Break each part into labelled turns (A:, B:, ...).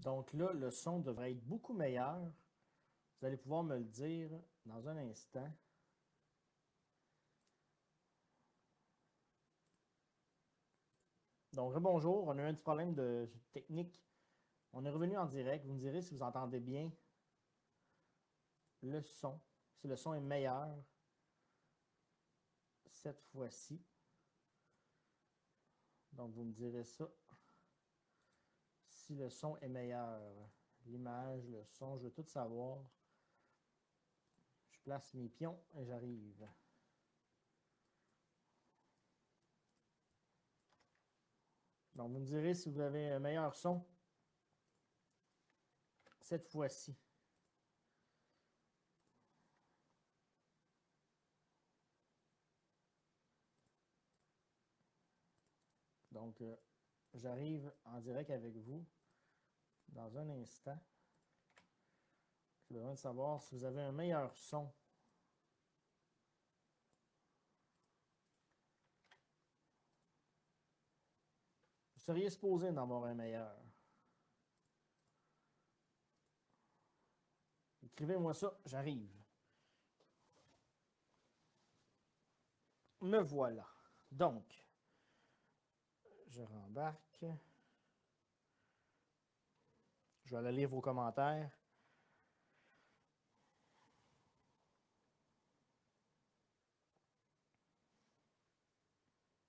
A: Donc là, le son devrait être beaucoup meilleur. Vous allez pouvoir me le dire dans un instant. Donc, rebonjour. On a eu un petit problème de technique. On est revenu en direct. Vous me direz si vous entendez bien le son. Si le son est meilleur cette fois-ci. Donc, vous me direz ça. Si le son est meilleur. L'image, le son, je veux tout savoir. Je place mes pions et j'arrive. Donc, vous me direz si vous avez un meilleur son cette fois-ci. Donc, j'arrive en direct avec vous dans un instant. J'ai besoin de savoir si vous avez un meilleur son. Vous seriez supposé d'en avoir un meilleur. Écrivez-moi ça, j'arrive. Me voilà. Donc, je rembarque. Je vais aller lire vos commentaires.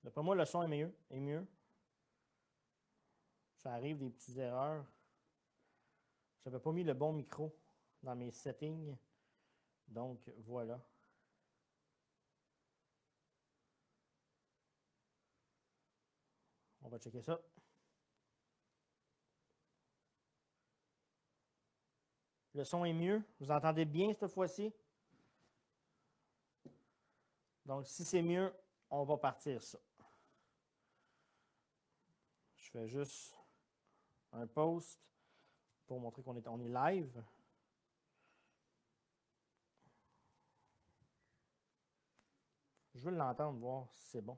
A: D'après moi, le son est mieux. Ça arrive des petites erreurs. Je n'avais pas mis le bon micro dans mes settings. Donc, voilà. On va checker ça. Le son est mieux. Vous entendez bien cette fois-ci? Donc, si c'est mieux, on va partir ça. Je fais juste un post pour montrer qu'on est live. Je veux l'entendre, voir si c'est bon.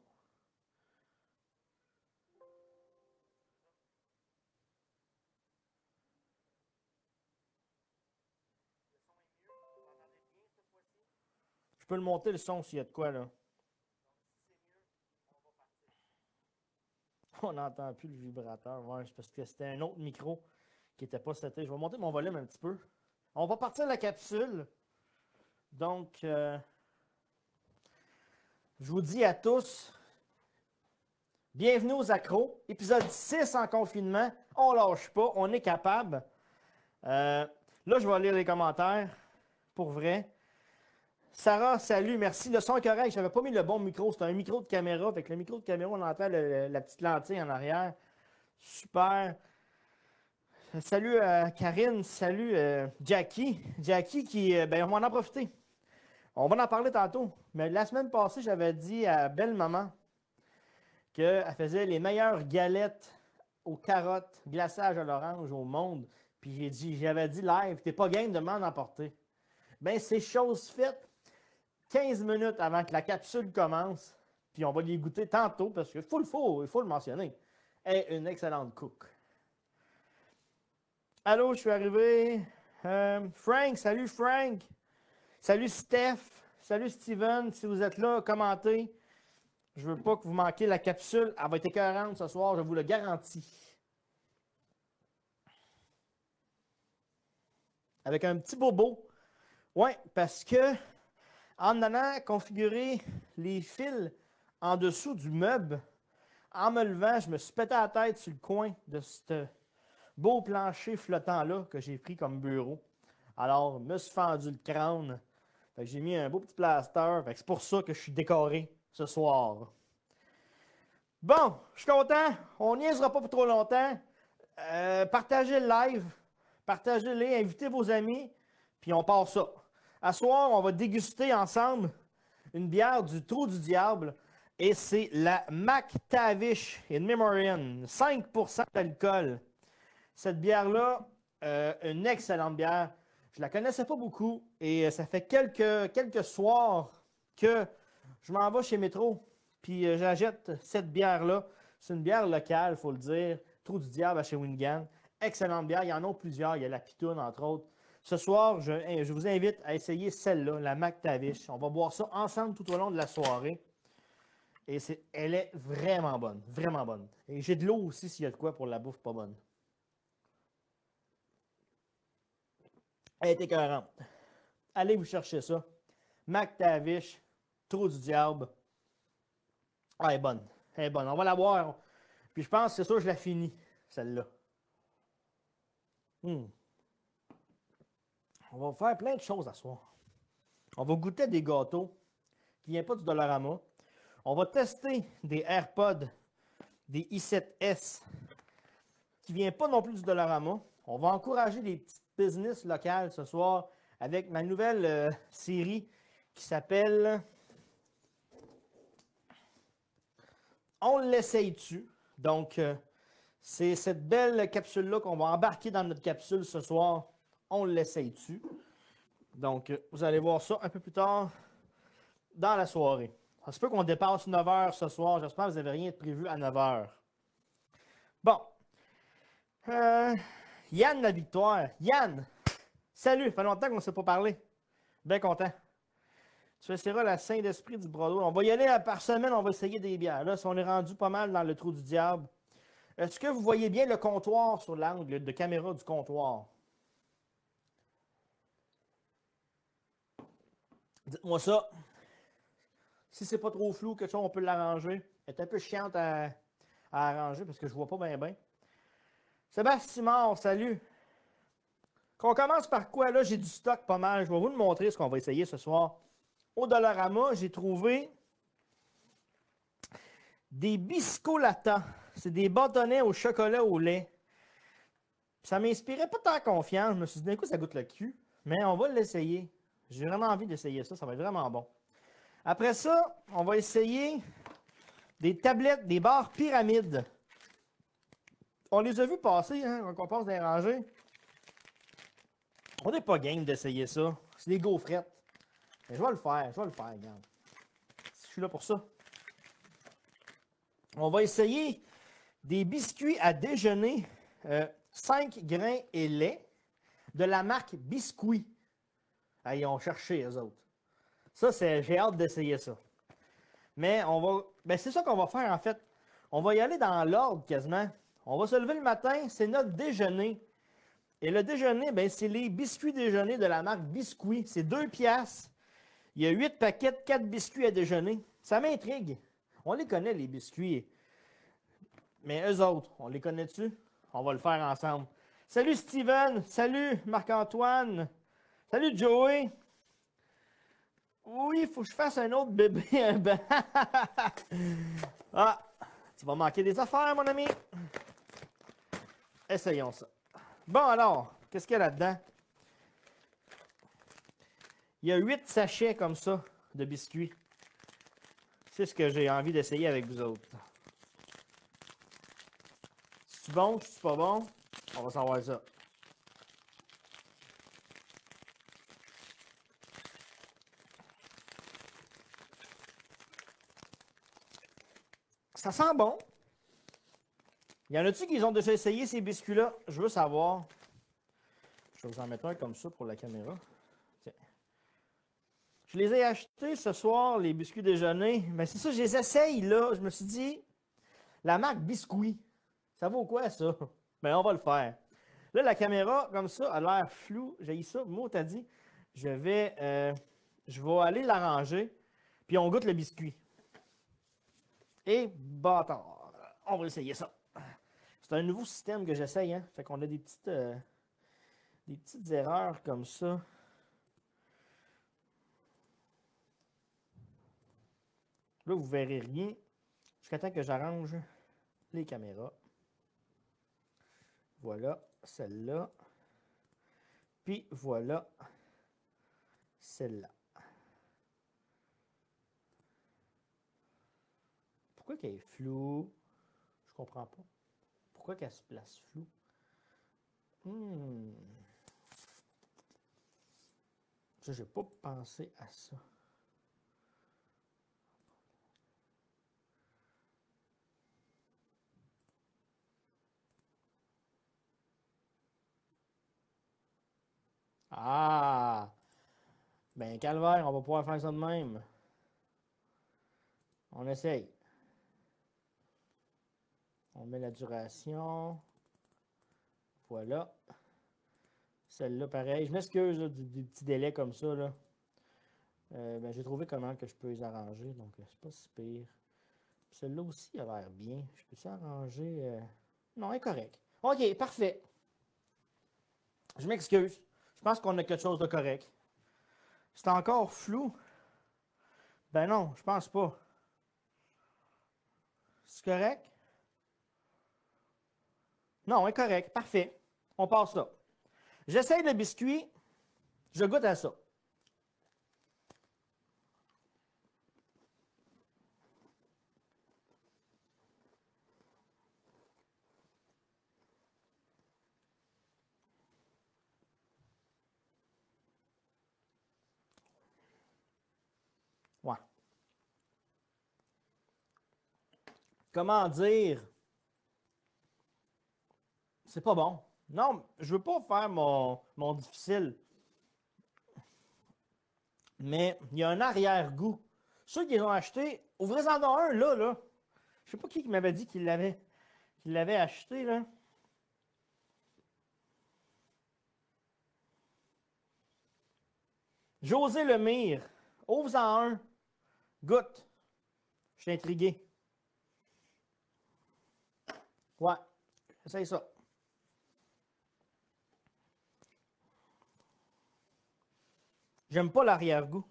A: Je peux le monter le son s'il y a de quoi là. On n'entend plus le vibrateur. Ouais, c'est parce que c'était un autre micro qui n'était pas seté. Je vais monter mon volume un petit peu. On va partir la capsule. Donc, je vous dis à tous, bienvenue aux accros. Épisode 6 en confinement. On lâche pas, on est capable. Là, je vais lire les commentaires. Pour vrai. Sarah, salut, merci. Le son est correct. Je n'avais pas mis le bon micro. C'était un micro de caméra. Avec le micro de caméra, on entend la petite lentille en arrière. Super. Salut Karine. Salut Jackie. Jackie qui, ben, on va en profiter. On va en parler tantôt. Mais la semaine passée, j'avais dit à Belle Maman qu'elle faisait les meilleures galettes aux carottes, glaçage à l'orange au monde. Puis j'avais dit live, t'es pas game de m'en emporter. Ben, c'est chose faite. 15 minutes avant que la capsule commence, puis on va les goûter tantôt, parce qu'il faut le mentionner. Elle est une excellente cook. Allô, je suis arrivé. Frank, salut Frank. Salut Steph. Salut Steven. Si vous êtes là, commentez. Je veux pas que vous manquiez la capsule. Elle va être écœurante ce soir, je vous le garantis. Avec un petit bobo. Oui, parce que en allant configurer les fils en dessous du meuble, en me levant, je me suis pété la tête sur le coin de ce beau plancher flottant-là que j'ai pris comme bureau. Alors, je me suis fendu le crâne. J'ai mis un beau petit plaster. C'est pour ça que je suis décoré ce soir. Bon, je suis content. On niaisera pas pour trop longtemps. Partagez le live. Partagez-les. Invitez vos amis. Puis on part ça. À soir, on va déguster ensemble une bière du Trou du Diable. Et c'est la McTavish in Memoriam. 5% d'alcool. Cette bière-là, une excellente bière. Je la connaissais pas beaucoup. Et ça fait quelques soirs que je m'en vais chez Métro. Puis j'achète cette bière-là. C'est une bière locale, il faut le dire. Trou du Diable à Shawinigan. Excellente bière. Il y en a plusieurs. Il y a la Pitoune, entre autres. Ce soir, je vous invite à essayer celle-là, la McTavish. On va boire ça ensemble tout au long de la soirée. Et elle est vraiment bonne. Vraiment bonne. Et j'ai de l'eau aussi s'il y a de quoi pour la bouffe pas bonne. Elle est écœurante. Allez vous chercher ça. McTavish, Trou du diable. Ah, elle est bonne. Elle est bonne. On va la boire. Puis je pense, c'est sûr, je la finis, celle-là. On va faire plein de choses à soir. On va goûter des gâteaux qui ne viennent pas du Dollarama. On va tester des AirPods, des i7S qui ne viennent pas non plus du Dollarama. On va encourager les petites business locales ce soir avec ma nouvelle série qui s'appelle On l'essaye-tu. Donc, c'est cette belle capsule-là qu'on va embarquer dans notre capsule ce soir. On l'essaye-tu. Donc, vous allez voir ça un peu plus tard dans la soirée. Ça se peut qu'on dépasse 9 h ce soir. J'espère que vous n'avez rien de prévu à 9 h. Bon. Yann la victoire. Yann, salut. Ça fait longtemps qu'on ne s'est pas parlé. Bien content. Tu essaieras la Saint-Esprit du Broadway. On va y aller par semaine, on va essayer des bières. Là, si on est rendu pas mal dans le trou du diable. Est-ce que vous voyez bien le comptoir sur l'angle de caméra du comptoir? Dites-moi ça. Si c'est pas trop flou, quelque chose, on peut l'arranger. Elle est un peu chiante à arranger parce que je vois pas bien. Sébastien Simard, salut. Qu'on commence par quoi? Là, j'ai du stock pas mal. Je vais vous le montrer ce qu'on va essayer ce soir. Au Dollarama, j'ai trouvé des biscolata. C'est des bâtonnets au chocolat au lait. Ça m'inspirait pas tant confiance. Je me suis dit, d'un coup, ça goûte le cul. Mais on va l'essayer. J'ai vraiment envie d'essayer ça. Ça va être vraiment bon. Après ça, on va essayer des tablettes, des barres pyramides. On les a vus passer, hein, quand on passe dans les rangées. On n'est pas game d'essayer ça. C'est des gaufrettes. Mais je vais le faire, regarde. Je suis là pour ça. On va essayer des biscuits à déjeuner 5 grains et lait de la marque Biscuit. Ah, ils ont cherché, eux autres. Ça, j'ai hâte d'essayer ça. Mais on va. Ben, c'est ça qu'on va faire, en fait. On va y aller dans l'ordre quasiment. On va se lever le matin, c'est notre déjeuner. Et le déjeuner, ben, c'est les biscuits déjeuner de la marque Biscuit. C'est 2 piastres. Il y a 8 paquets, 4 biscuits à déjeuner. Ça m'intrigue. On les connaît, les biscuits. Mais eux autres, on les connaît-tu? On va le faire ensemble. Salut Steven. Salut Marc-Antoine. Salut Joey. Oui, il faut que je fasse un autre bébé. Ah, tu vas manquer des affaires, mon ami. Essayons ça. Bon, alors, qu'est-ce qu'il y a là-dedans? Il y a 8 sachets comme ça de biscuits. C'est ce que j'ai envie d'essayer avec vous autres. C'est bon, c'est pas bon? On va savoir ça. Ça sent bon. Il y en a-tu qui ont déjà essayé ces biscuits-là? Je veux savoir. Je vais vous en mettre un comme ça pour la caméra. Tiens. Je les ai achetés ce soir, les biscuits déjeuner. Mais c'est ça, je les essaye là. Je me suis dit, la marque Biscuit, ça vaut quoi ça? Ben, on va le faire. Là, la caméra, comme ça, a l'air floue. J'ai ça. Moi, t'as dit, je vais aller l'arranger. Puis on goûte le biscuit. Et bâtard. On va essayer ça. C'est un nouveau système que j'essaye, hein. Fait qu'on a des petites erreurs comme ça. Là, vous verrez rien jusqu'à temps que j'arrange les caméras. Voilà, celle-là. Puis voilà, celle-là. Pourquoi qu'elle est floue? Je comprends pas. Pourquoi qu'elle se place floue? Ça, j'ai pas pensé à ça. Ah! Ben, calvaire, on va pouvoir faire ça de même. On essaye. On met la duration. Voilà. Celle-là, pareil. Je m'excuse des petits délais comme ça, là. Ben, j'ai trouvé comment que je peux les arranger, donc c'est pas si pire. Celle-là aussi a l'air bien. Je peux ça arranger? Non, elle est correct. OK, parfait. Je m'excuse. Je pense qu'on a quelque chose de correct. C'est encore flou? Ben non, je pense pas. C'est correct? Non, elle est correct. Parfait. On passe ça. J'essaye le biscuit. Je goûte à ça. Ouais. Comment dire? C'est pas bon. Non, je veux pas faire mon difficile. Mais il y a un arrière-goût. Ceux qui les ont achetés, ouvrez-en donc un, là. Je sais pas qui m'avait dit qu'il l'avait acheté, là. José Lemire, ouvre-en un. Goûte. Je suis intrigué. Ouais, essaye ça. J'aime pas l'arrière-goût.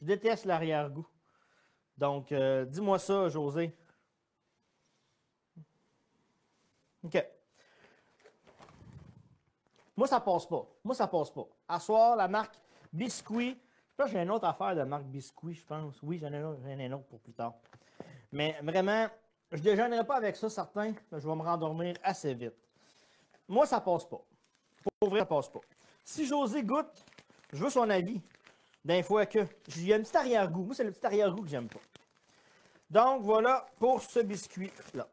A: Je déteste l'arrière-goût. Donc, dis-moi ça, José. OK. Moi, ça passe pas. Moi, ça passe pas. À soir, la marque Biscuit. Je pense que j'ai une autre affaire de marque Biscuit, je pense. Oui, j'en ai une autre pour plus tard. Mais vraiment, je ne déjeunerai pas avec ça, certain. Mais je vais me rendormir assez vite. Moi, ça passe pas. Pour vrai, ça passe pas. Si José goûte, je veux son avis. D'un fois que. Il y a un petit arrière-goût. Moi, c'est le petit arrière-goût que j'aime pas. Donc, voilà pour ce biscuit-là.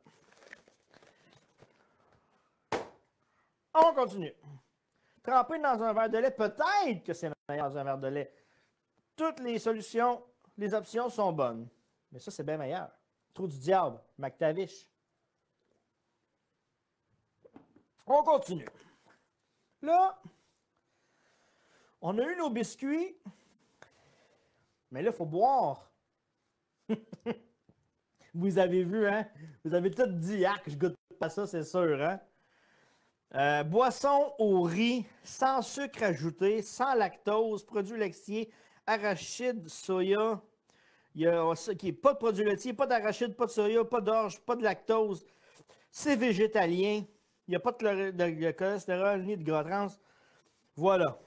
A: On continue. Tremper dans un verre de lait, peut-être que c'est meilleur dans un verre de lait. Toutes les solutions, les options sont bonnes. Mais ça, c'est bien meilleur. Trou du diable, McTavish. On continue. Là, on a eu nos biscuits. Mais là, il faut boire. Vous avez vu, hein? Vous avez tout dit, ah, que je goûte pas ça, c'est sûr, hein? Boisson au riz, sans sucre ajouté, sans lactose, produits laitiers, arachides, soya. Il y a ça qui est pas de produits laitiers, pas d'arachide, pas de soya, pas d'orge, pas de lactose. C'est végétalien. Il n'y a pas de cholestérol ni de gras trans. Voilà.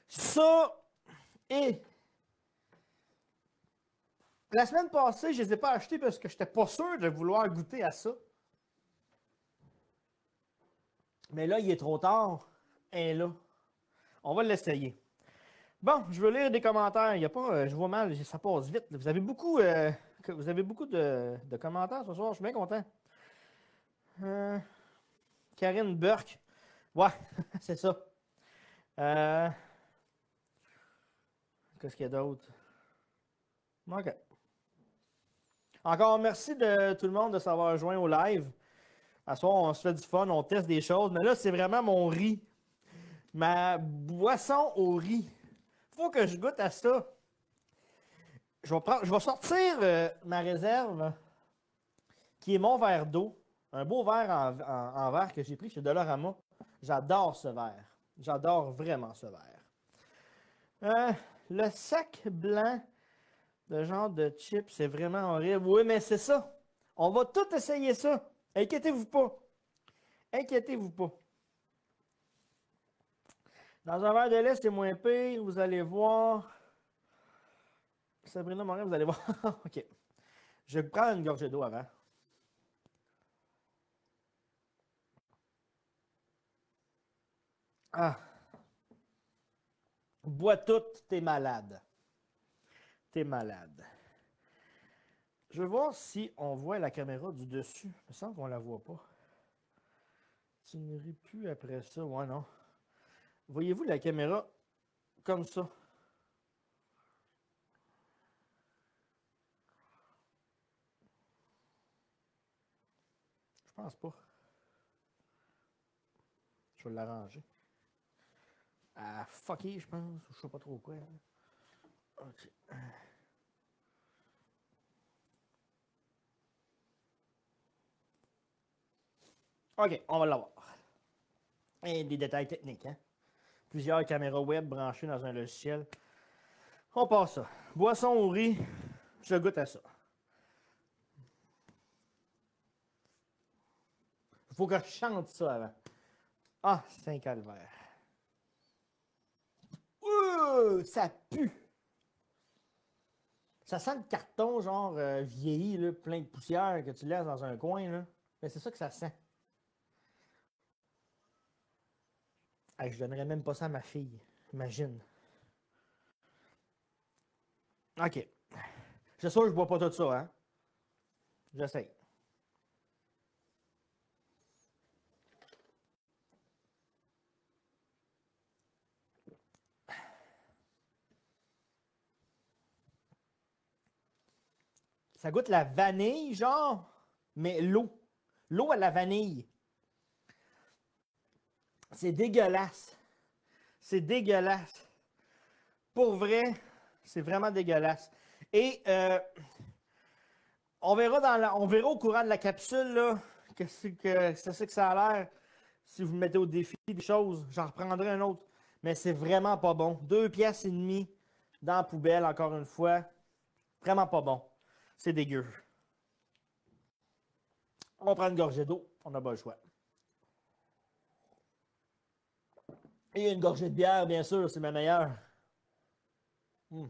A: Ça et la semaine passée, je ne les ai pas achetés parce que je n'étais pas sûr de vouloir goûter à ça. Mais là, il est trop tard. Et là, on va l'essayer. Bon, je veux lire des commentaires. Il y a pas, je vois mal, ça passe vite. Vous avez beaucoup de commentaires ce soir. Je suis bien content. Karine Burke. Ouais, c'est ça. Qu'est-ce qu'il y a d'autre? OK. Encore merci de tout le monde de s'avoir joint au live. À ce soir, on se fait du fun, on teste des choses. Mais là, c'est vraiment mon riz. Ma boisson au riz. Faut que je goûte à ça. Je vais sortir ma réserve, qui est mon verre d'eau. Un beau verre en verre que j'ai pris chez Dollarama. J'adore ce verre. J'adore vraiment ce verre. Le sac blanc de genre de chips, c'est vraiment horrible. Oui, mais c'est ça. On va tout essayer ça. Inquiétez-vous pas. Inquiétez-vous pas. Dans un verre de lait, c'est moins pire. Vous allez voir. Sabrina Morin, vous allez voir. OK. Je vais prendre une gorgée d'eau avant. Ah. Bois tout, t'es malade. T'es malade. Je vais voir si on voit la caméra du dessus. Il me semble qu'on la voit pas. Tu ne ris plus après ça. Ouais, non. Voyez-vous la caméra comme ça? Je pense pas. Je vais l'arranger. Ah, fucké, je pense. Je sais pas trop quoi. Ok. Ok, on va l'avoir. Et des détails techniques, hein? Plusieurs caméras web branchées dans un logiciel. On passe ça. Boisson au riz, je goûte à ça. Il faut que je chante ça avant. Ah, c'est un calvaire. Ouh, ça pue. Ça sent le carton, genre vieilli, là, plein de poussière que tu laisses dans un coin. Là. Mais c'est ça que ça sent. Hey, je donnerais même pas ça à ma fille. Imagine. OK. Je sais que je bois pas tout ça, hein? J'essaie. Ça goûte la vanille, genre, mais l'eau. L'eau à la vanille. C'est dégueulasse. C'est dégueulasse. Pour vrai, c'est vraiment dégueulasse. Et on verra on verra au courant de la capsule là, que ça a l'air. Si vous me mettez au défi des choses, j'en reprendrai un autre. Mais c'est vraiment pas bon. 2,5 piastres dans la poubelle, encore une fois. Vraiment pas bon. C'est dégueu. On prend une gorgée d'eau. On n'a pas le choix. Et une gorgée de bière, bien sûr, c'est ma meilleure. Elle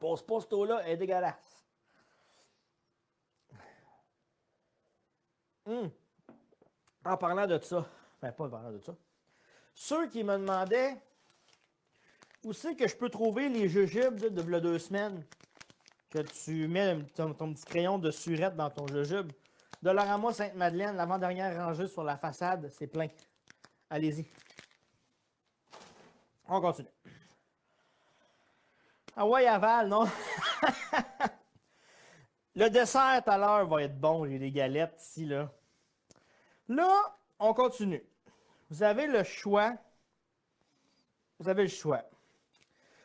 A: passe pas cette eau-là, elle est dégueulasse. En parlant de ça, enfin pas en parlant de ça, ceux qui me demandaient où c'est que je peux trouver les jujubes de v'là 2 semaines, que tu mets ton petit crayon de surette dans ton jujube. Dollarama Sainte-Madeleine, l'avant-dernière rangée sur la façade, c'est plein. Allez-y. On continue. Ah ouais, aval, non? Le dessert tout à l'heure va être bon. J'ai des galettes ici, là. Là, on continue. Vous avez le choix. Vous avez le choix.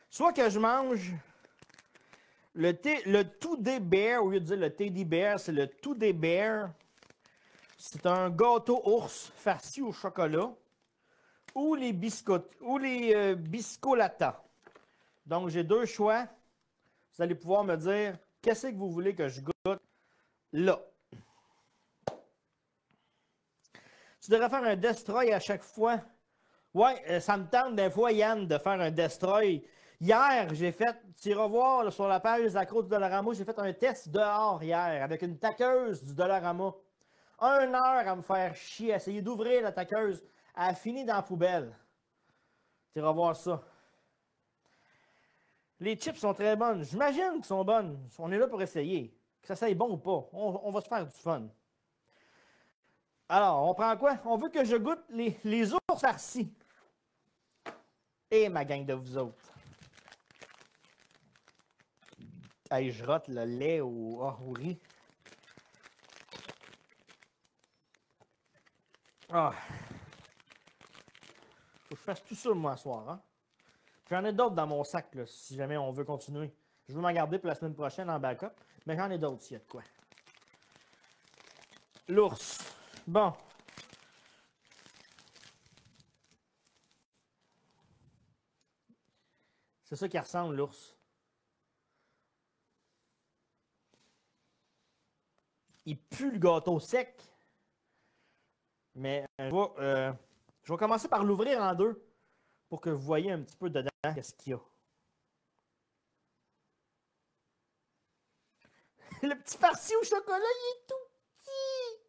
A: Soit que je mange le Today Bear, au lieu de dire le Teddy Bear, c'est le Today Bear. C'est un gâteau ours farci au chocolat. Ou les biscolata. Donc, j'ai deux choix. Vous allez pouvoir me dire qu'est-ce que vous voulez que je goûte là. Tu devrais faire un destroy à chaque fois. Ouais, ça me tente des fois, Yann, de faire un destroy. Hier, j'ai fait, tu iras voir là, sur la page des accros du Dollarama, j'ai fait un test dehors hier avec une taqueuse du Dollarama. 1 heure à me faire chier, à essayer d'ouvrir la taqueuse. Elle a fini dans la poubelle. Tu iras voir ça. Les chips sont très bonnes. J'imagine qu'elles sont bonnes. On est là pour essayer. Que ça soit bon ou pas. On va se faire du fun. Alors, on prend quoi? On veut que je goûte les ours farcis. Et ma gang de vous autres. Hey, je rote le lait au riz. Ah. Faut que je fasse tout ça moi ce soir. Hein? J'en ai d'autres dans mon sac là, si jamais on veut continuer. Je veux m'en garder pour la semaine prochaine en backup. Mais j'en ai d'autres s'il y a de quoi. L'ours. Bon. C'est ça qui ressemble, l'ours. Il pue le gâteau sec. Mais je vais commencer par l'ouvrir en deux pour que vous voyez un petit peu dedans qu'est-ce qu'il y a. Le petit farci au chocolat, il est tout petit.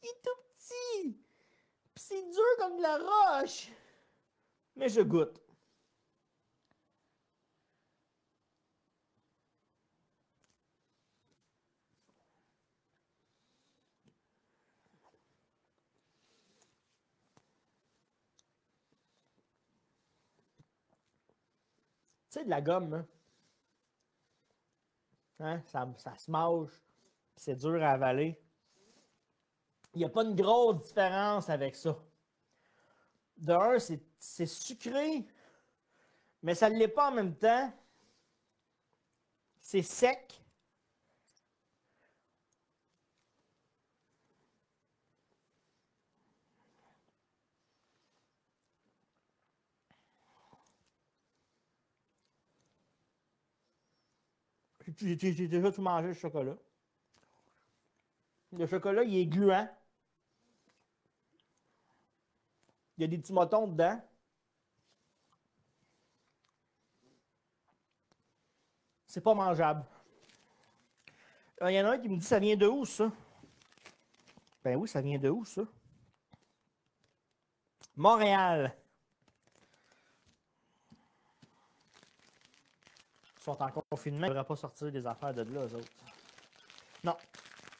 A: Il est tout petit. Puis c'est dur comme de la roche. Mais je goûte. sais, de la gomme, hein? Ça se mange, puis c'est dur à avaler. Il n'y a pas une grosse différence avec ça. De un, c'est sucré, mais ça ne l'est pas en même temps. C'est sec. J'ai déjà tout mangé le chocolat. Le chocolat, il est gluant. Il y a des petits motons dedans. C'est pas mangeable. Il y en a un qui me dit, ça vient de où, ça? Ben oui, ça vient de où, ça? Montréal. Ils sont en confinement, ils ne devraient pas sortir des affaires de là, eux autres. Non,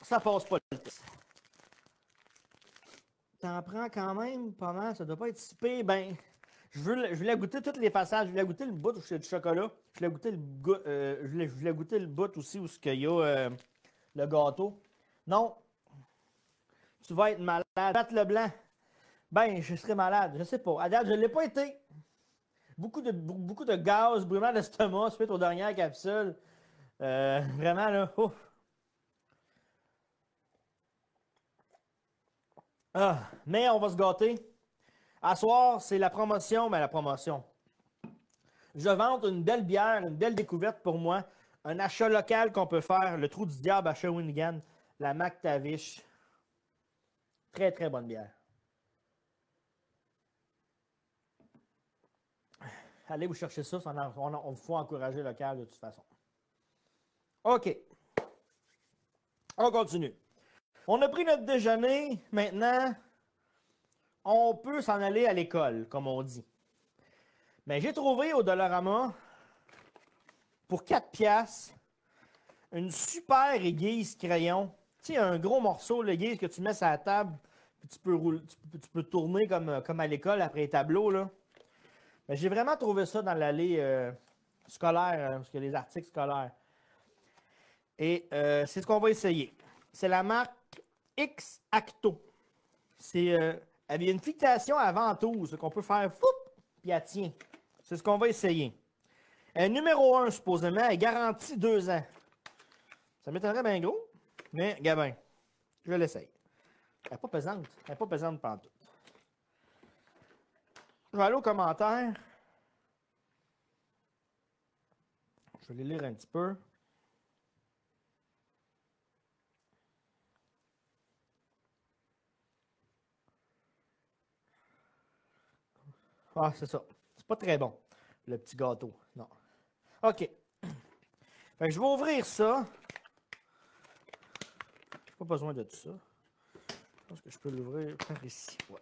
A: ça passe pas le test. T'en prends quand même pas mal, ça doit pas être si pire. Ben, je voulais goûter toutes les façades. Je voulais goûter le bout où c'est du chocolat. Je voulais goûter je voulais goûter le bout aussi où il y a le gâteau. Non, tu vas être malade. Pat Leblanc, ben, je serais malade, je sais pas. À date, je ne l'ai pas été. Beaucoup de gaz, brûlement d'estomac suite aux dernières capsules. Vraiment, là, ouf. Ah, mais on va se gâter. À soir, c'est la promotion, mais la promotion. Je vante une belle bière, une belle découverte pour moi. Un achat local qu'on peut faire, le Trou du Diable à Shawinigan, la McTavish. Très, très bonne bière. Allez vous chercher ça, on faut encourager le local de toute façon. OK. On continue. On a pris notre déjeuner. Maintenant, on peut s'en aller à l'école, comme on dit. Mais j'ai trouvé au Dollarama, pour 4 piastres, une super aiguise crayon. Tu sais, un gros morceau d'aiguise que tu mets sur la table, puis tu peux tourner comme à l'école après les tableaux, là. Mais j'ai vraiment trouvé ça dans l'allée scolaire, parce qu'il y a les articles scolaires. Et c'est ce qu'on va essayer. C'est la marque X-Acto. Elle a une fixation à ventouse qu'on peut faire foup, puis elle tient. C'est ce qu'on va essayer. Numéro 1, supposément, est garantie 2 ans. Ça m'étonnerait bien gros, mais Gabin, je l'essaye. Elle n'est pas pesante. Elle n'est pas pesante pantoute. Je vais aller aux commentaires. Je vais les lire un petit peu. Ah, c'est ça. C'est pas très bon, le petit gâteau. Non. OK. Fait que je vais ouvrir ça. J'ai pas besoin de tout ça. Je pense que je peux l'ouvrir par ici. Ouais.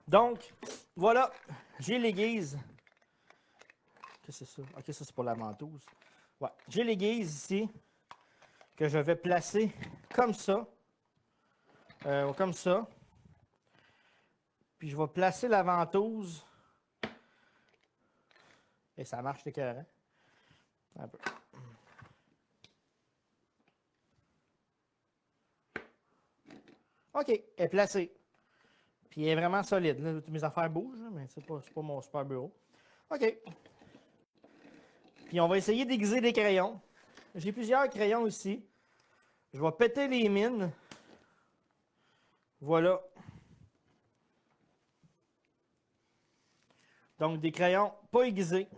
A: Donc, voilà, j'ai l'aiguise. Qu'est-ce que c'est ça? Ok, ça c'est pour la ventouse. Ouais, j'ai l'aiguise ici que je vais placer comme ça. Comme ça. Puis je vais placer la ventouse. Et ça marche l'écœurant. Un peu. OK, elle est placée. Puis elle est vraiment solide. Là, mes affaires bougent, mais c'est pas mon super bureau. OK. Puis on va essayer d'aiguiser des crayons. J'ai plusieurs crayons ici. Je vais péter les mines. Voilà. Donc des crayons pas aiguisés.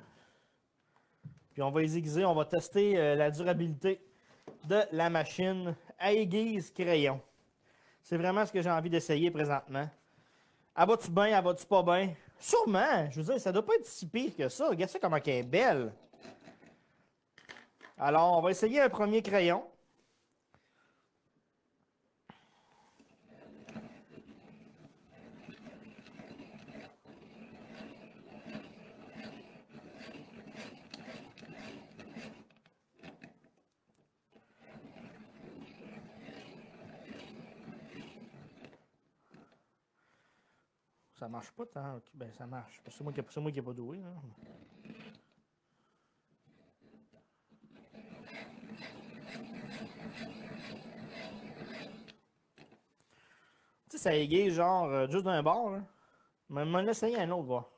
A: Puis on va les aiguiser. On va tester la durabilité de la machine à aiguise crayon. C'est vraiment ce que j'ai envie d'essayer présentement. Elle va-tu bien, elle va-tu pas bien? Sûrement! Je veux dire, ça doit pas être si pire que ça. Regarde ça comment elle est belle. Alors, on va essayer un premier crayon. Ça marche pas tant. Ok, ben, ça marche. C'est moi qui n'ai pas doué. Hein. Tu sais, ça aiguise genre juste d'un bord. Là. Mais m'en essayer un autre, voir.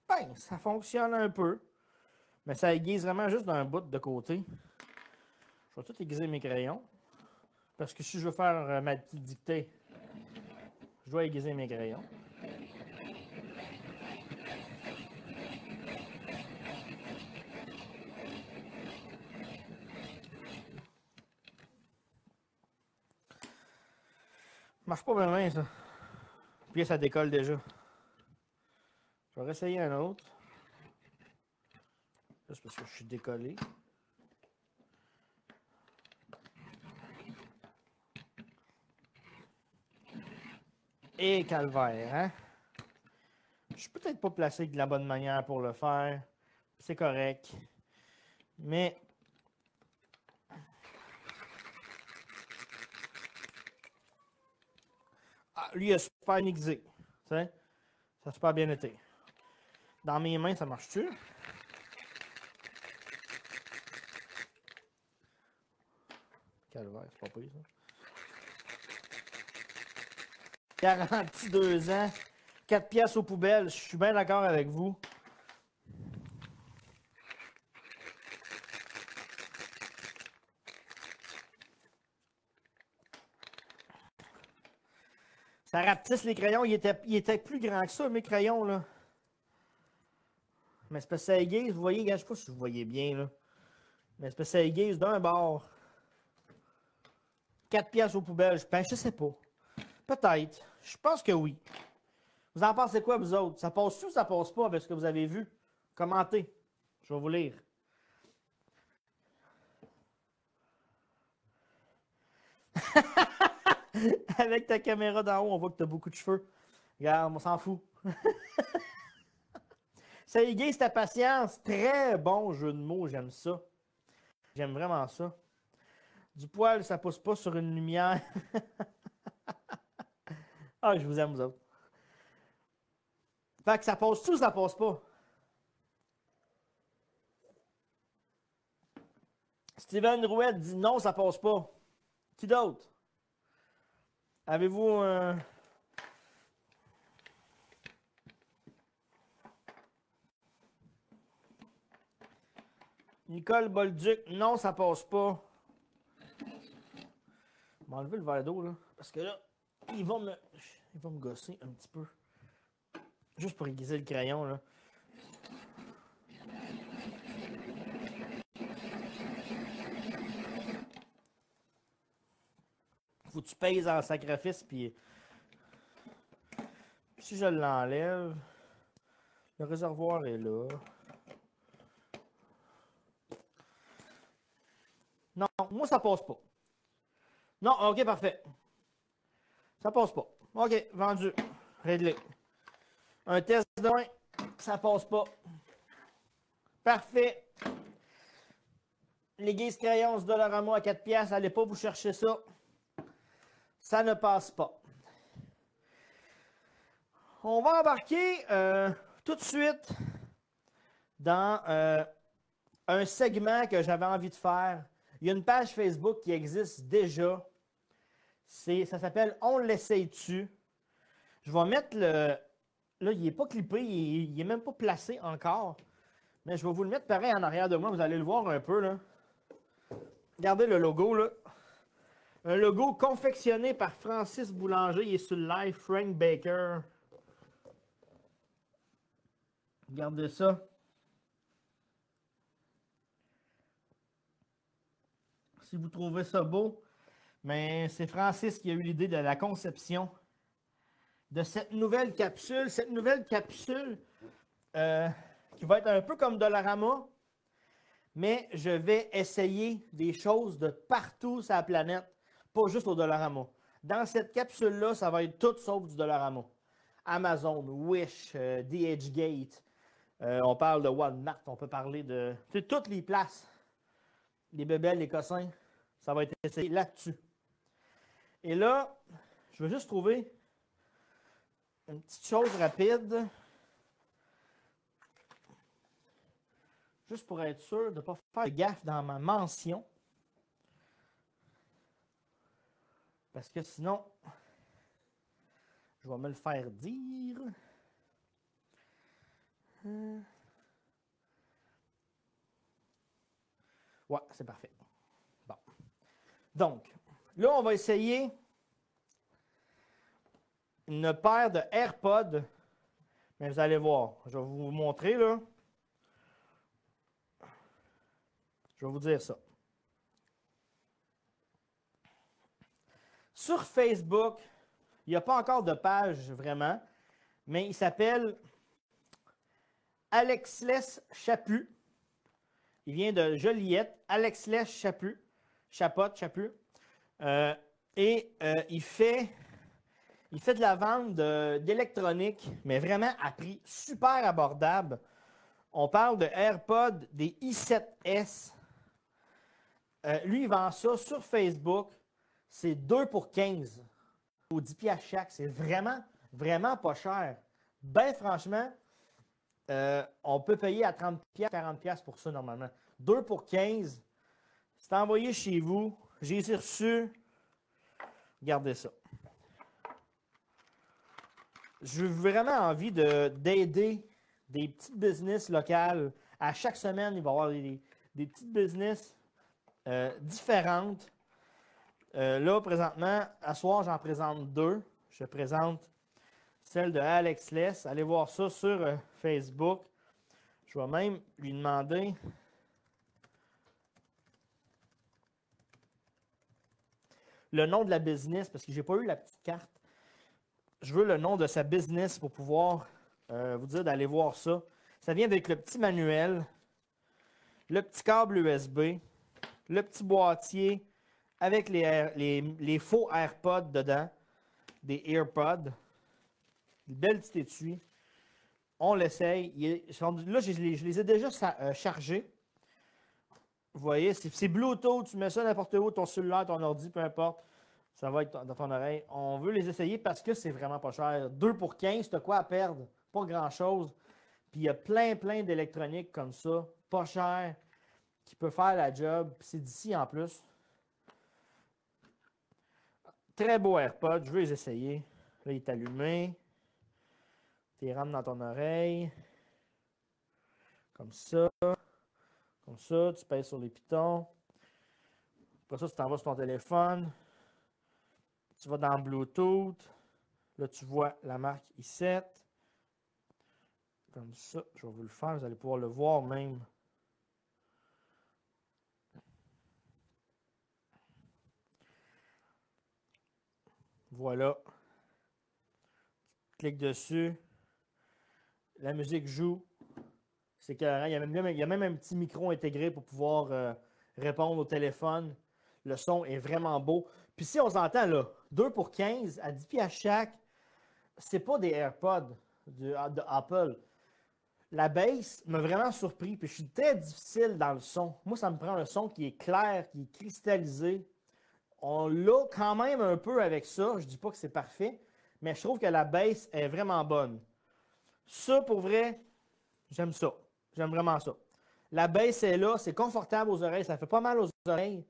A: Ben, ça fonctionne un peu. Mais ça aiguise vraiment juste d'un bout de côté. Je vais tout aiguiser mes crayons. Parce que si je veux faire ma petite dictée, je dois aiguiser mes crayons. Marche pas bien, ça. Puis ça décolle déjà. Je vais essayer un autre. Juste parce que je suis décollé. Et calvaire, hein? Je suis peut-être pas placé de la bonne manière pour le faire. C'est correct. Mais ah, lui, il a super aiguisé. Ça a super bien été. Dans mes mains, ça marche-tu? Calvaire, c'est pas pire, ça. Garantie 2 ans. 4 pièces aux poubelles. Je suis bien d'accord avec vous. Ça rapetisse les crayons. Il était plus grand que ça, mes crayons, là. Mais c'est parce que ça aiguise. Vous voyez, je ne sais pas si vous voyez bien, là. Mais c'est parce que ça aiguise d'un bord. 4 pièces aux poubelles. Ben, je sais pas. Peut-être. Je pense que oui. Vous en pensez quoi, vous autres? Ça passe-tu ou ça passe pas avec ce que vous avez vu? Commentez. Je vais vous lire. Avec ta caméra d'en haut, on voit que tu as beaucoup de cheveux. Regarde, on s'en fout. Ça aiguise ta patience. Très bon jeu de mots, j'aime ça. J'aime vraiment ça. Du poil, ça pousse pas sur une lumière. Ah, je vous aime, vous autres. Fait que ça passe-tu ou ça passe pas? Steven Rouette dit non, ça passe pas. Qui d'autre? Avez-vous un... Nicole Bolduc, non, ça passe pas. Je vais enlever le verre d'eau, là. Parce que là, il va me gosser un petit peu. Juste pour aiguiser le crayon, là. Faut que tu pèses en sacrifice, puis si je l'enlève, le réservoir est là. Non, moi, ça passe pas. Non, ok, parfait. Ça passe pas. Ok, vendu. Réglé. Un test de 1, ça passe pas. Parfait. L'aiguise crayon Dollarama à 4 piastres, allez pas vous chercher ça. Ça ne passe pas. On va embarquer tout de suite dans un segment que j'avais envie de faire. Il y a une page Facebook qui existe déjà. Ça s'appelle On l'essaye-tu. Je vais mettre le... Là, il n'est pas clippé, il n'est même pas placé encore. Mais je vais vous le mettre pareil en arrière de moi, vous allez le voir un peu, là. Regardez le logo, là. Un logo confectionné par Francis Boulanger. Il est sur le live, Frank Baker. Regardez ça. si vous trouvez ça beau. Mais c'est Francis qui a eu l'idée de la conception de cette nouvelle capsule. Cette nouvelle capsule qui va être un peu comme Dollarama, mais je vais essayer des choses de partout sur la planète, pas juste au Dollarama. Dans cette capsule-là, ça va être tout sauf du Dollarama. Amazon, Wish, DHgate, on parle de Walmart, on peut parler de toutes les places. Les bébelles, les cossins, ça va être essayé là-dessus. Et là, je vais juste trouver une petite chose rapide. Juste pour être sûr de ne pas faire de gaffe dans ma mention. Parce que sinon, je vais me le faire dire. Ouais, c'est parfait. Bon. Donc, là, on va essayer une paire de AirPods. Mais vous allez voir, je vais vous montrer là. Je vais vous dire ça. Sur Facebook, il n'y a pas encore de page vraiment, mais il s'appelle Alexles Chaput. Il vient de Joliette, Alexles Chaput. Chaput. Il fait de la vente d'électronique, mais vraiment à prix super abordable. On parle de AirPods, des i7S. Lui, il vend ça sur Facebook. C'est 2 pour 15. Au 10 piastres chaque. C'est vraiment, vraiment pas cher. Ben franchement, on peut payer à 30 piastres, 40 piastres pour ça normalement. 2 pour 15. C'est envoyé chez vous. J'ai reçu. Regardez ça. J'ai vraiment envie d'aider des petites business locales. À chaque semaine, il va y avoir des petites business différentes. Là, présentement, à soir, j'en présente 2. Je présente celle de Alexles. Allez voir ça sur Facebook. Je vais même lui demander le nom de la business parce que je n'ai pas eu la petite carte. Je veux le nom de sa business pour pouvoir vous dire d'aller voir ça. Ça vient avec le petit manuel, le petit câble USB, le petit boîtier avec les faux AirPods dedans, des AirPods, une belle petite étui. On l'essaye. Là, je les ai déjà chargés. Vous voyez, c'est Bluetooth, tu mets ça n'importe où, ton cellulaire, ton ordi, peu importe. Ça va être dans ton oreille. On veut les essayer parce que c'est vraiment pas cher. 2 pour 15, t'as quoi à perdre? Pas grand-chose. Puis il y a plein d'électronique comme ça, pas cher, qui peut faire la job. Puis c'est d'ici en plus. Très beau AirPod, je veux les essayer. Là, il est allumé. Tu les rentres dans ton oreille. Comme ça. Comme ça, tu pèses sur les pitons. Après ça, tu t'en vas sur ton téléphone. Tu vas dans Bluetooth. Là, tu vois la marque i7. Comme ça, je vais vous le faire. Vous allez pouvoir le voir même. Voilà. Clique dessus. La musique joue. C'est carré. Il y a même un petit micro intégré pour pouvoir répondre au téléphone. Le son est vraiment beau. Puis si on s'entend là, 2 pour 15 à 10 piastres chaque, c'est pas des AirPods de Apple. La bass m'a vraiment surpris. Puis je suis très difficile dans le son. Moi, ça me prend un son qui est clair, qui est cristallisé. On l'a quand même un peu avec ça. Je dis pas que c'est parfait, mais je trouve que la bass est vraiment bonne. Ça, pour vrai, j'aime ça. J'aime vraiment ça. La bass est là, c'est confortable aux oreilles, ça fait pas mal aux oreilles.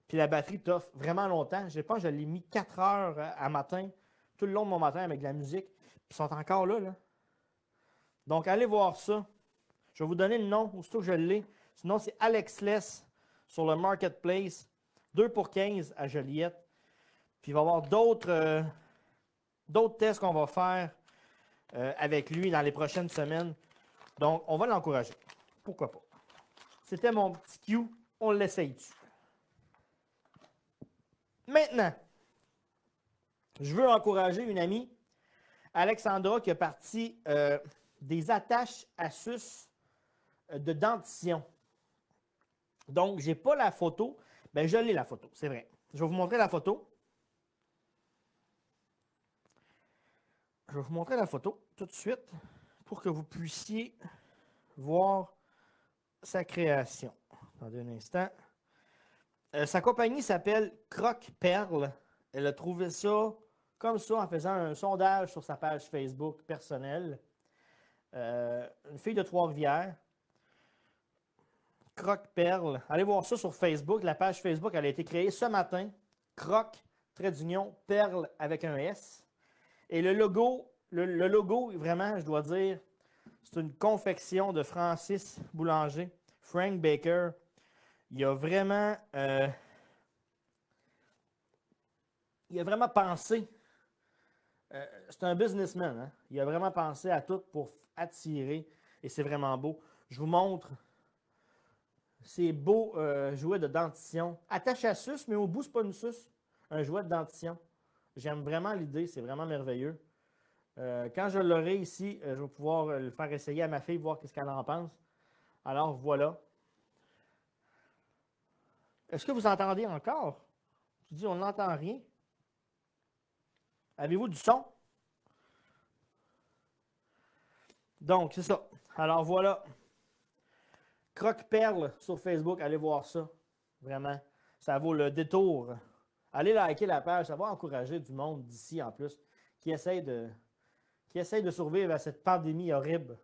A: Puis la batterie t'offre vraiment longtemps. Je pense que je l'ai mis 4 heures à matin, tout le long de mon matin avec de la musique. Puis ils sont encore là. Donc allez voir ça. Je vais vous donner le nom, aussitôt que je l'ai. Sinon, c'est Alexles sur le Marketplace. 2 pour 15 à Joliette. Puis il va y avoir d'autres tests qu'on va faire avec lui dans les prochaines semaines. Donc, on va l'encourager. Pourquoi pas? C'était mon petit Q. On l'essaye dessus. Maintenant, je veux encourager une amie, Alexandra, qui a parti des attaches à suce de dentition. Donc, je n'ai pas la photo. Ben, je l'ai la photo, c'est vrai. Je vais vous montrer la photo. Je vais vous montrer la photo tout de suite pour que vous puissiez voir sa création. Attendez un instant. Sa compagnie s'appelle Croque Perle. Elle a trouvé ça comme ça en faisant un sondage sur sa page Facebook personnelle. Une fille de Trois-Rivières. Croque Perle. Allez voir ça sur Facebook. La page Facebook, elle a été créée ce matin. Croque, trait d'union, Perle avec un S. Et le logo, vraiment, je dois dire, c'est une confection de Francis Boulanger, Frank Baker. Il a vraiment pensé. C'est un businessman. Hein? Il a vraiment pensé à tout pour attirer. Et c'est vraiment beau. Je vous montre ces beaux jouets de dentition. Attaché à suce, mais au bout, ce n'est pas une suce. Un jouet de dentition. J'aime vraiment l'idée. C'est vraiment merveilleux. Quand je l'aurai ici, je vais pouvoir le faire essayer à ma fille, voir ce qu'elle en pense. Alors, voilà. Est-ce que vous entendez encore? Tu dis, on n'entend rien. Avez-vous du son? Donc, c'est ça. Alors, voilà. Croque Perle sur Facebook. Allez voir ça. Vraiment. Ça vaut le détour. Allez liker la page. Ça va encourager du monde d'ici, en plus, qui essaye de survivre à cette pandémie horrible.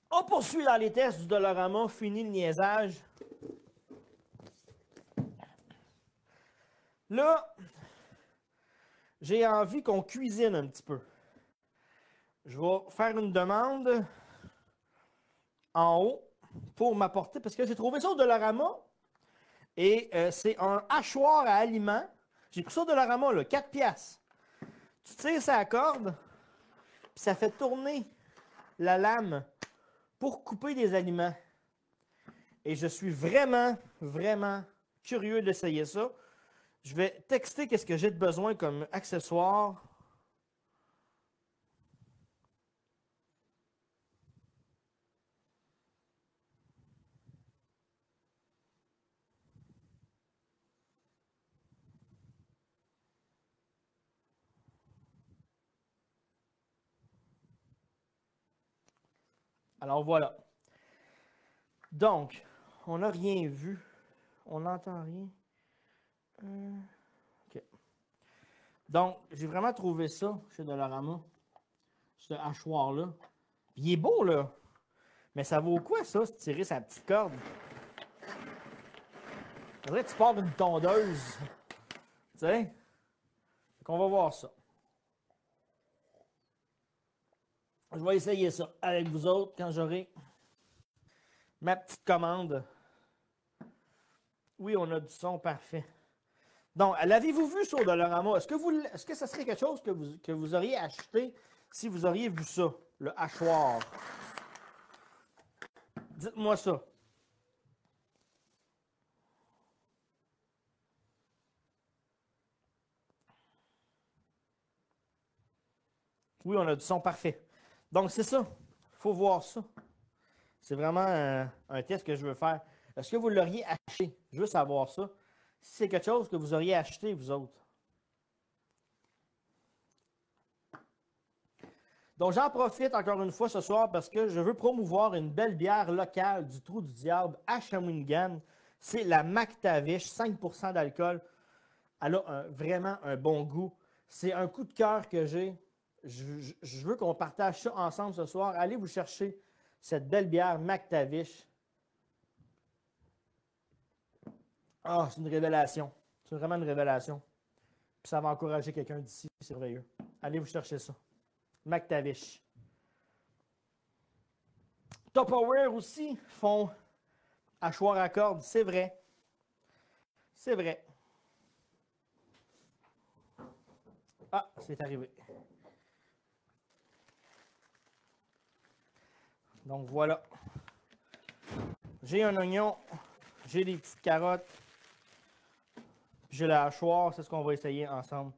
A: On poursuit dans les tests du Dollarama. Fini le niaisage. Là, j'ai envie qu'on cuisine un petit peu. Je vais faire une demande en haut pour m'apporter, parce que j'ai trouvé ça au Dollarama et c'est un hachoir à aliments. J'ai pris ça au Dollarama, là, 4 piastres. Tu tires sa corde, puis ça fait tourner la lame pour couper des aliments. Et je suis vraiment, vraiment curieux d'essayer ça. Je vais texter qu'est-ce que j'ai de besoin comme accessoire. Alors voilà. Donc, on n'a rien vu. On n'entend rien. OK. Donc, j'ai vraiment trouvé ça chez Dollarama. Ce hachoir-là. Il est beau, là. Mais ça vaut quoi, ça, se tirer sa petite corde? On dirait que tu pars d'une tondeuse. Tu sais? On va voir ça. Je vais essayer ça avec vous autres quand j'aurai ma petite commande. Oui, on a du son parfait. Donc, l'avez-vous vu sur Dollarama? Est-ce que ça serait quelque chose que vous auriez acheté si vous auriez vu ça, le hachoir? Dites-moi ça. Oui, on a du son parfait. Donc, c'est ça. Il faut voir ça. C'est vraiment un test que je veux faire. Est-ce que vous l'auriez acheté? Je veux savoir ça. Si c'est quelque chose que vous auriez acheté, vous autres. Donc, j'en profite encore une fois ce soir parce que je veux promouvoir une belle bière locale du Trou du Diable à Shawinigan. C'est la McTavish, 5% d'alcool. Elle a vraiment un bon goût. C'est un coup de cœur que j'ai. Je veux qu'on partage ça ensemble ce soir. Allez vous chercher cette belle bière McTavish. Ah, c'est une révélation. C'est vraiment une révélation. Puis ça va encourager quelqu'un d'ici. C'est merveilleux. Allez vous chercher ça. McTavish. Tupperware aussi font hachoir à cordes. C'est vrai. C'est vrai. Ah, c'est arrivé. Donc voilà. J'ai un oignon. J'ai des petites carottes. Puis j'ai la hachoir, c'est ce qu'on va essayer ensemble.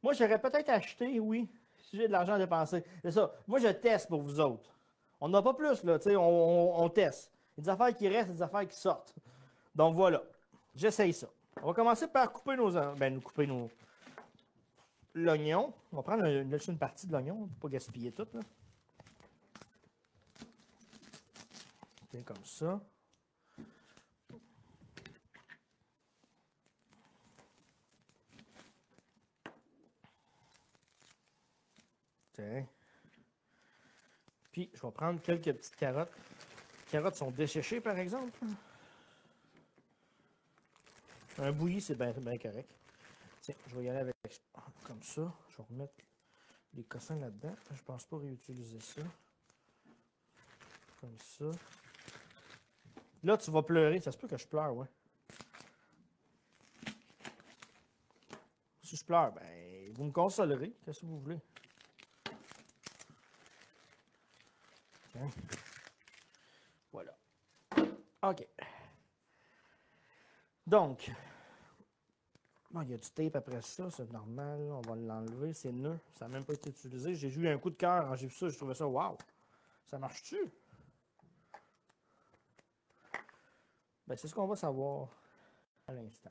A: Moi, j'aurais peut-être acheté, oui, si j'ai de l'argent à dépenser. C'est ça. Moi, je teste pour vous autres. On n'a pas plus, là, tu sais, on teste. Il y a des affaires qui restent, il y a des affaires qui sortent. Donc voilà, j'essaye ça. On va commencer par couper l'oignon. On va prendre une partie de l'oignon, pour pas gaspiller tout, là. Okay, comme ça. Okay. Puis, je vais prendre quelques petites carottes. Les carottes sont desséchées, par exemple. Un bouilli, c'est bien correct. Tiens, je vais y aller avec comme ça. Je vais remettre les cossins là-dedans. Je pense pas réutiliser ça. Comme ça. Là, tu vas pleurer. Ça se peut que je pleure, ouais. Si je pleure, ben, vous me consolerez. Qu'est-ce que vous voulez? Tiens. Voilà. OK. Donc, bon, il y a du tape après ça, c'est normal. On va l'enlever, c'est nœud. Ça n'a même pas été utilisé. J'ai eu un coup de cœur quand j'ai vu ça. Je trouvais ça, wow! Ça marche-tu? Ben, c'est ce qu'on va savoir à l'instant.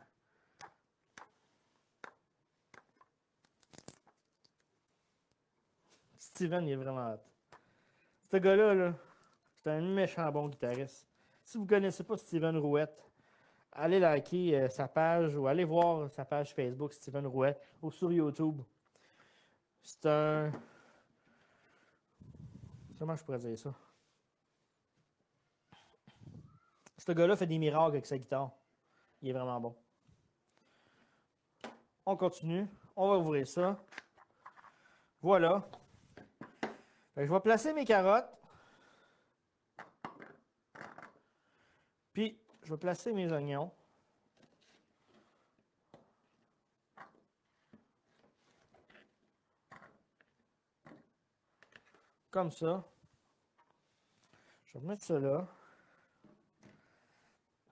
A: Steven, il est vraiment hot. Ce gars-là, là, c'est un méchant bon guitariste. Si vous ne connaissez pas Steven Rouette, allez liker sa page ou allez voir sa page Facebook, Steven Rouette, ou sur YouTube. C'est un... Comment je pourrais dire ça? Ce gars-là fait des miracles avec sa guitare. Il est vraiment bon. On continue. On va ouvrir ça. Voilà. Je vais placer mes carottes. Puis, je vais placer mes oignons. Comme ça. Je vais remettre ça là.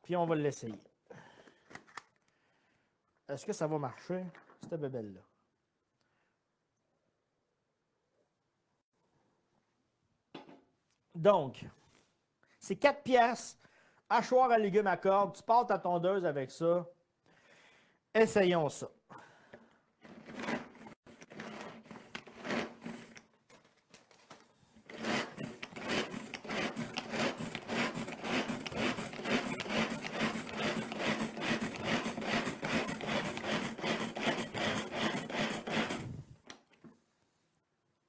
A: Puis, on va l'essayer. Est-ce que ça va marcher, cette bébelle-là? Donc, c'est 4 piastres, hachoir à légumes à corde, tu pars ta tondeuse avec ça. Essayons ça.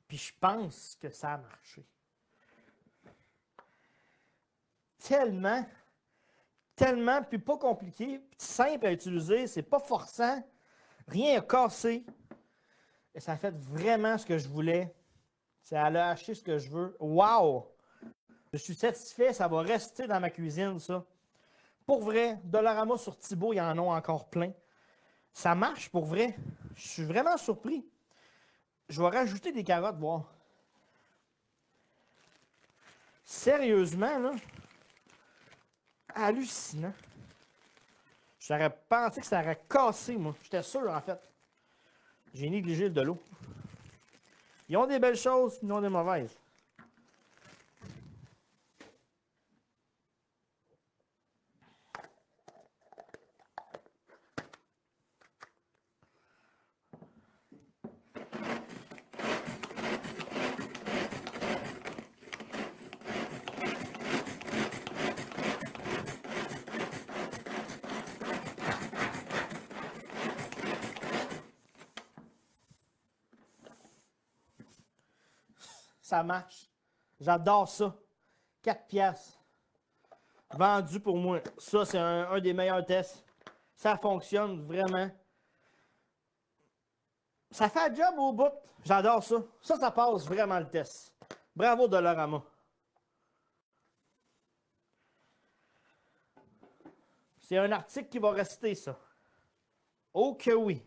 A: Puis je pense que ça a marché. Tellement, puis pas compliqué, puis simple à utiliser, c'est pas forçant, rien à casser. Et ça a fait vraiment ce que je voulais. Ça a acheté ce que je veux. Wow! Je suis satisfait, ça va rester dans ma cuisine, ça. Pour vrai, Dollarama sur Thibault, il y en a encore plein. Ça marche pour vrai. Je suis vraiment surpris. Je vais rajouter des carottes, voir. Sérieusement, là. Hallucinant. J'aurais pensé que ça aurait cassé, moi. J'étais sûr, en fait. J'ai négligé le de l'eau. Ils ont des belles choses, ils ont des mauvaises. Ça marche. J'adore ça. 4 piastres. Vendu pour moi. Ça, c'est un des meilleurs tests. Ça fonctionne vraiment. Ça fait un job au bout. J'adore ça. Ça passe vraiment le test. Bravo Dollarama. C'est un article qui va rester, ça. Oh que oui.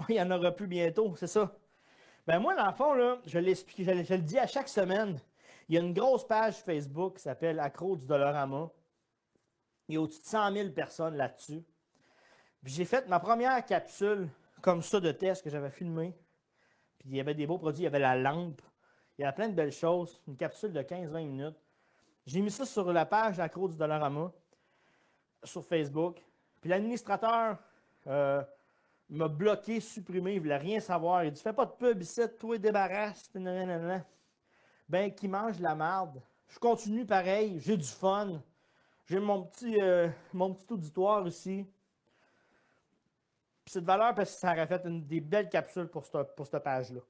A: Il y en aura plus bientôt, c'est ça. Ben moi, dans le fond, là, je l'explique, je le dis à chaque semaine. Il y a une grosse page Facebook qui s'appelle Accro du Dollarama. Il y a au-dessus de 100 000 personnes là-dessus. Puis j'ai fait ma première capsule comme ça de test que j'avais filmé. Puis il y avait des beaux produits, il y avait la lampe. Il y avait plein de belles choses. Une capsule de 15-20 minutes. J'ai mis ça sur la page Accro du Dollarama sur Facebook. Puis l'administrateur m'a bloqué, supprimé, il voulait rien savoir. Il dit fais pas de pub ici, toi débarrasse. Nanana. Ben, qui mange la marde. Je continue pareil, j'ai du fun. J'ai mon petit auditoire ici. Puis c'est de valeur parce que ça aurait fait des belles capsules pour cette page-là.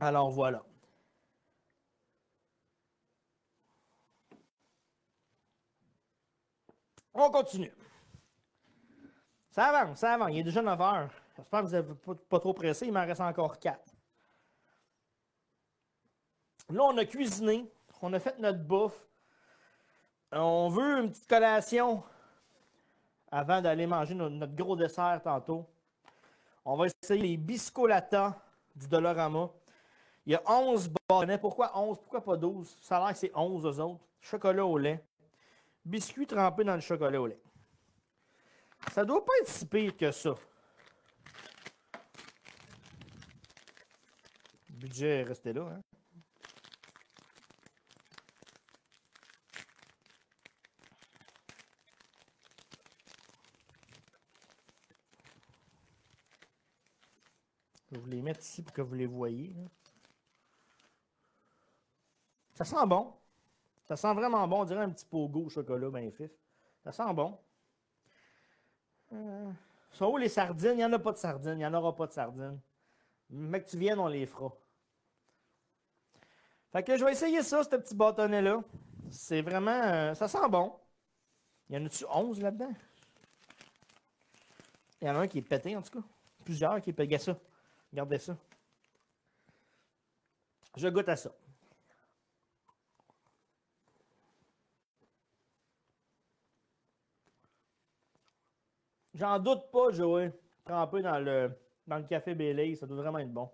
A: Alors voilà. On continue. Ça avance, ça avance. Il est déjà 9 heures. J'espère que vous n'êtes pas trop pressé. Il m'en reste encore 4. Là, on a cuisiné. On a fait notre bouffe. On veut une petite collation avant d'aller manger notre gros dessert tantôt. On va essayer les biscolata du Dollarama. Il y a 11 bâtonnets. Pourquoi 11? Pourquoi pas 12? Ça a l'air que c'est 11 aux autres. Chocolat au lait. Biscuits trempés dans le chocolat au lait. Ça doit pas être si pire que ça. Le budget est resté là, hein? Je vais vous les mettre ici pour que vous les voyez. Là. Ça sent bon. Ça sent vraiment bon. On dirait un petit pogo au chocolat, ben fif. Ça sent bon. Sont où les sardines? Il n'y en a pas de sardines. Il n'y en aura pas de sardines. Mais que tu viennes, on les fera. Fait que je vais essayer ça, ce petit bâtonnet-là. C'est vraiment... ça sent bon. Il y en a-tu 11 là-dedans? Il y en a un qui est pété, en tout cas. Plusieurs qui est pété. Regardez ça. Regardez ça. Je goûte à ça. J'en doute pas, Joey. Trempé dans le café Bailey, ça doit vraiment être bon.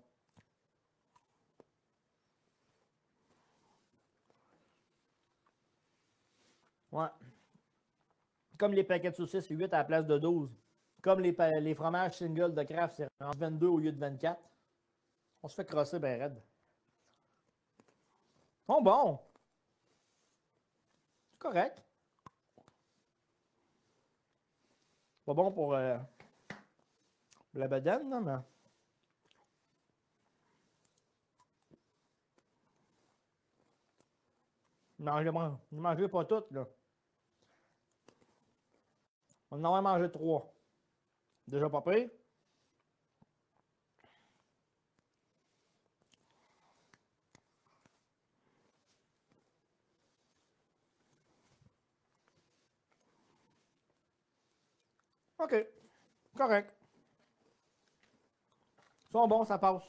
A: Ouais. Comme les paquets de saucisses, c'est 8 à la place de 12. Comme les fromages single de Kraft, c'est 22 au lieu de 24. On se fait crosser ben raide. Ils sont bons. C'est correct. Pas bon pour la bedaine, non, mais... Ne mangez pas toutes, là. On en a mangé 3. Déjà pas pris. OK. Correct. Ils sont bons, ça passe.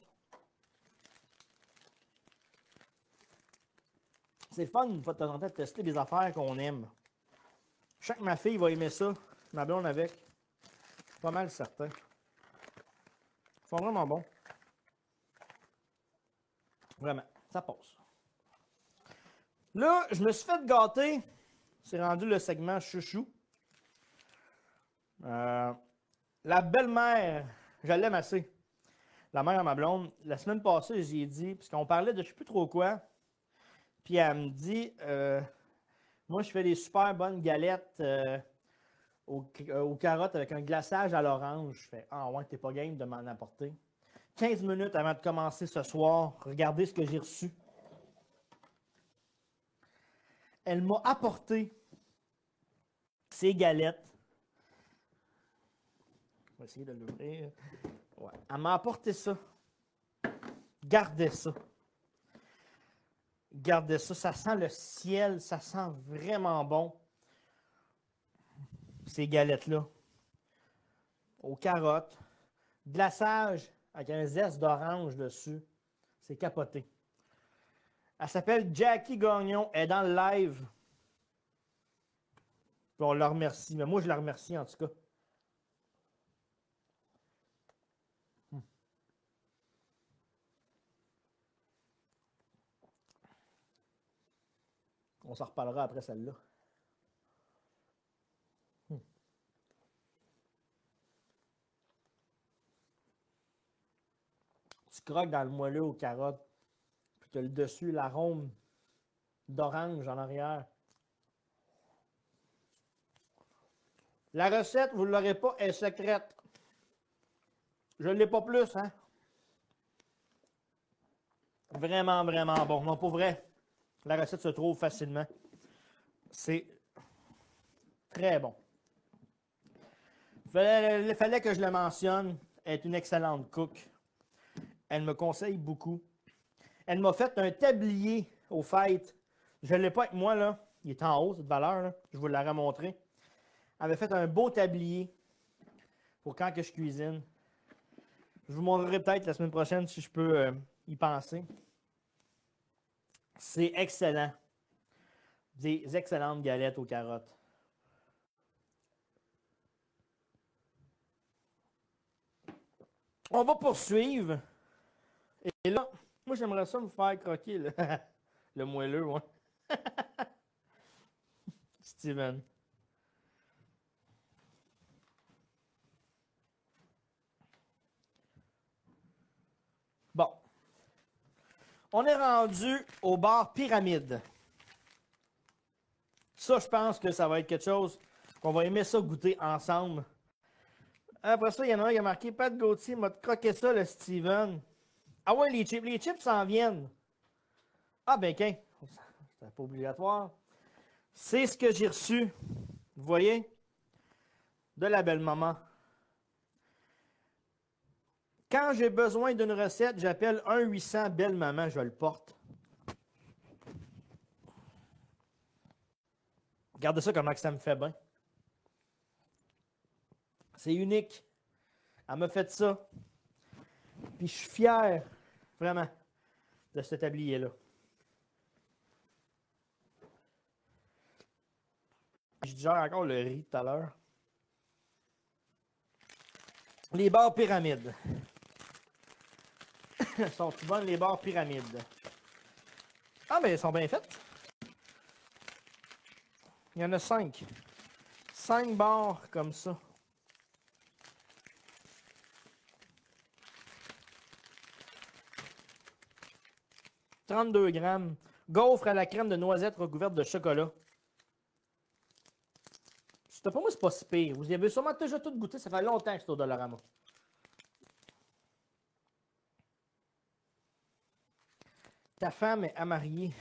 A: C'est le fun, une fois de temps en temps, de tester des affaires qu'on aime. Je sais que ma fille va aimer ça. Ma blonde avec. Pas mal certain. Ils sont vraiment bons. Vraiment. Ça passe. Là, je me suis fait gâter. C'est rendu le segment chouchou. La belle-mère, je l'aime assez. La mère à ma blonde, la semaine passée, j'ai dit, parce qu'on parlait de je sais plus trop quoi, puis elle me dit, moi je fais des super bonnes galettes aux carottes avec un glaçage à l'orange. Je fais, ah ouais, t'es pas game de m'en apporter. 15 minutes avant de commencer ce soir, regardez ce que j'ai reçu. Elle m'a apporté ces galettes. On va essayer de l'ouvrir. Ouais. Elle m'a apporté ça. Gardez ça. Gardez ça. Ça sent le ciel. Ça sent vraiment bon. Ces galettes-là. Aux carottes. Glaçage avec un zeste d'orange dessus. C'est capoté. Elle s'appelle Jackie Gagnon. Elle est dans le live. Puis on la remercie. Mais moi, je la remercie en tout cas. On s'en reparlera après celle-là. Tu croques dans le moelleux aux carottes, puis tu as le dessus, l'arôme d'orange en arrière. La recette, vous ne l'aurez pas, elle est secrète. Je ne l'ai pas plus, hein? Vraiment, vraiment bon. Non, pour vrai, la recette se trouve facilement. C'est très bon. Il fallait que je le mentionne. Elle est une excellente cook. Elle me conseille beaucoup. Elle m'a fait un tablier au fait. Je ne l'ai pas avec moi, là. Il est en haut, cette valeur, là. Je vous l'aurais montré. Elle avait fait un beau tablier pour quand que je cuisine. Je vous montrerai peut-être la semaine prochaine si je peux y penser. C'est excellent. Des excellentes galettes aux carottes. On va poursuivre. Et là, moi j'aimerais ça me faire croquer le moelleux, ouais. Steven. Bon. On est rendu au bar Pyramide. Ça, je pense que ça va être quelque chose qu'on va aimer ça goûter ensemble. Après ça, il y en a un qui a marqué Pat Gauthier m'a croqué ça, le Steven. Ah ouais, les chips. Les chips s'en viennent. Ah ben, qu'un. C'est pas obligatoire. C'est ce que j'ai reçu. Vous voyez? De la belle maman. Quand j'ai besoin d'une recette, j'appelle 1-800 belle maman, je le porte. Regardez ça comment ça me fait bien. C'est unique. Elle m'a fait ça. Puis je suis fier, vraiment, de ce tablier-là. Je digère encore le riz tout à l'heure. Les barres pyramides. Sont-ils bonnes, les barres pyramides? Ah, mais elles sont bien faites. Il y en a 5. 5 barres comme ça. « 32 grammes. Gaufre à la crème de noisette recouverte de chocolat. » Pour moi, c'est pas si pire. Vous y avez sûrement déjà tout goûté. Ça fait longtemps que c'est au Dollarama. Ta femme est à marier.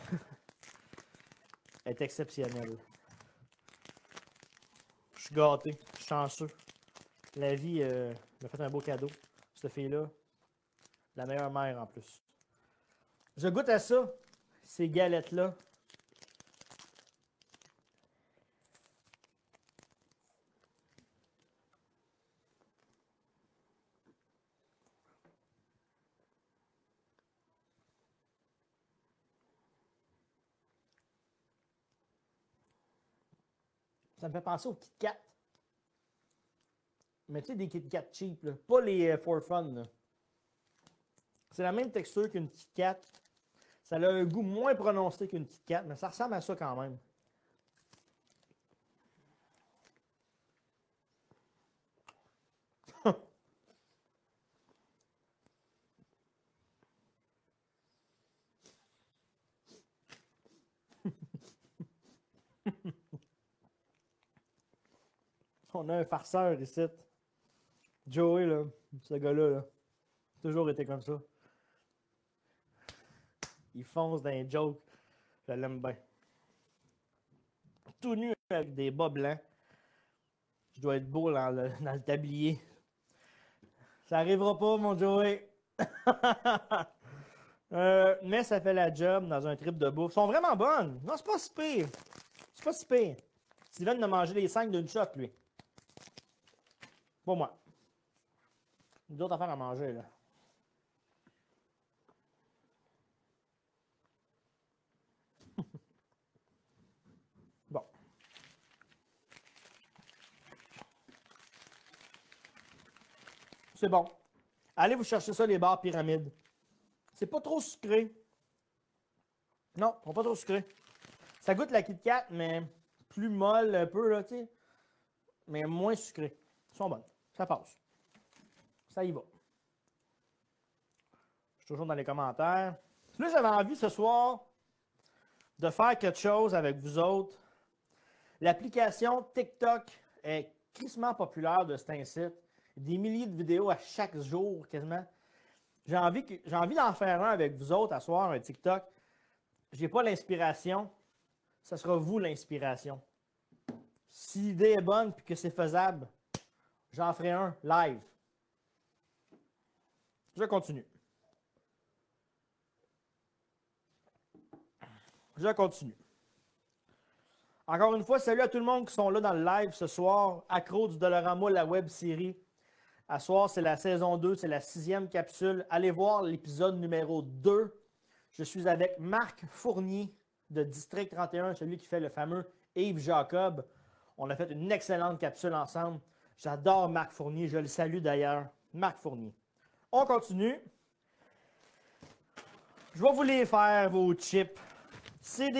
A: Elle est exceptionnelle. Je suis gâté. Je suis chanceux. La vie m'a fait un beau cadeau. Cette fille-là. La meilleure mère en plus. Je goûte à ça. Ces galettes-là. Ça me fait penser aux Kit Kat. Mais tu sais, des Kit Kat cheap, là. Pas les for fun. C'est la même texture qu'une Kit Kat. Ça a un goût moins prononcé qu'une Kit Kat, mais ça ressemble à ça quand même. On a un farceur ici. Joey, là, ce gars-là, là, toujours été comme ça. Il fonce dans les jokes. Je l'aime bien. Tout nu avec des bas blancs. Je dois être beau dans le tablier. Ça arrivera pas, mon Joey. Mais ça fait la job dans un trip de bouffe. Elles sont vraiment bonnes. Non, c'est pas si pire. C'est pas si pire. Steven a mangé les 5 d'une shot, lui. Pas moi. D'autres affaires à manger, là. Bon. C'est bon. Allez vous chercher ça, les barres pyramides. C'est pas trop sucré. Non, ils sont pas trop sucrés. Ça goûte la Kit Kat, mais plus molle un peu, là, tu sais. Mais moins sucré. Ils sont bonnes. Ça passe. Ça y va. Je suis toujours dans les commentaires. Là, j'avais envie ce soir de faire quelque chose avec vous autres. L'application TikTok est crissement populaire de cet incite. Des milliers de vidéos à chaque jour, quasiment. J'ai envie d'en faire un avec vous autres, à soir, un TikTok. J'ai pas l'inspiration. Ça sera vous l'inspiration. Si l'idée est bonne et que c'est faisable, j'en ferai un live. Je continue. Je continue. Encore une fois, salut à tout le monde qui sont là dans le live ce soir. Accro du Dollarama, la web série. À soir, c'est la saison 2, c'est la 6e capsule. Allez voir l'épisode numéro 2. Je suis avec Marc Fournier de District 31, celui qui fait le fameux Yves Jacob. On a fait une excellente capsule ensemble. J'adore Marc Fournier, je le salue d'ailleurs. Marc Fournier. On continue. Je vais vous les faire, vos chips. C'est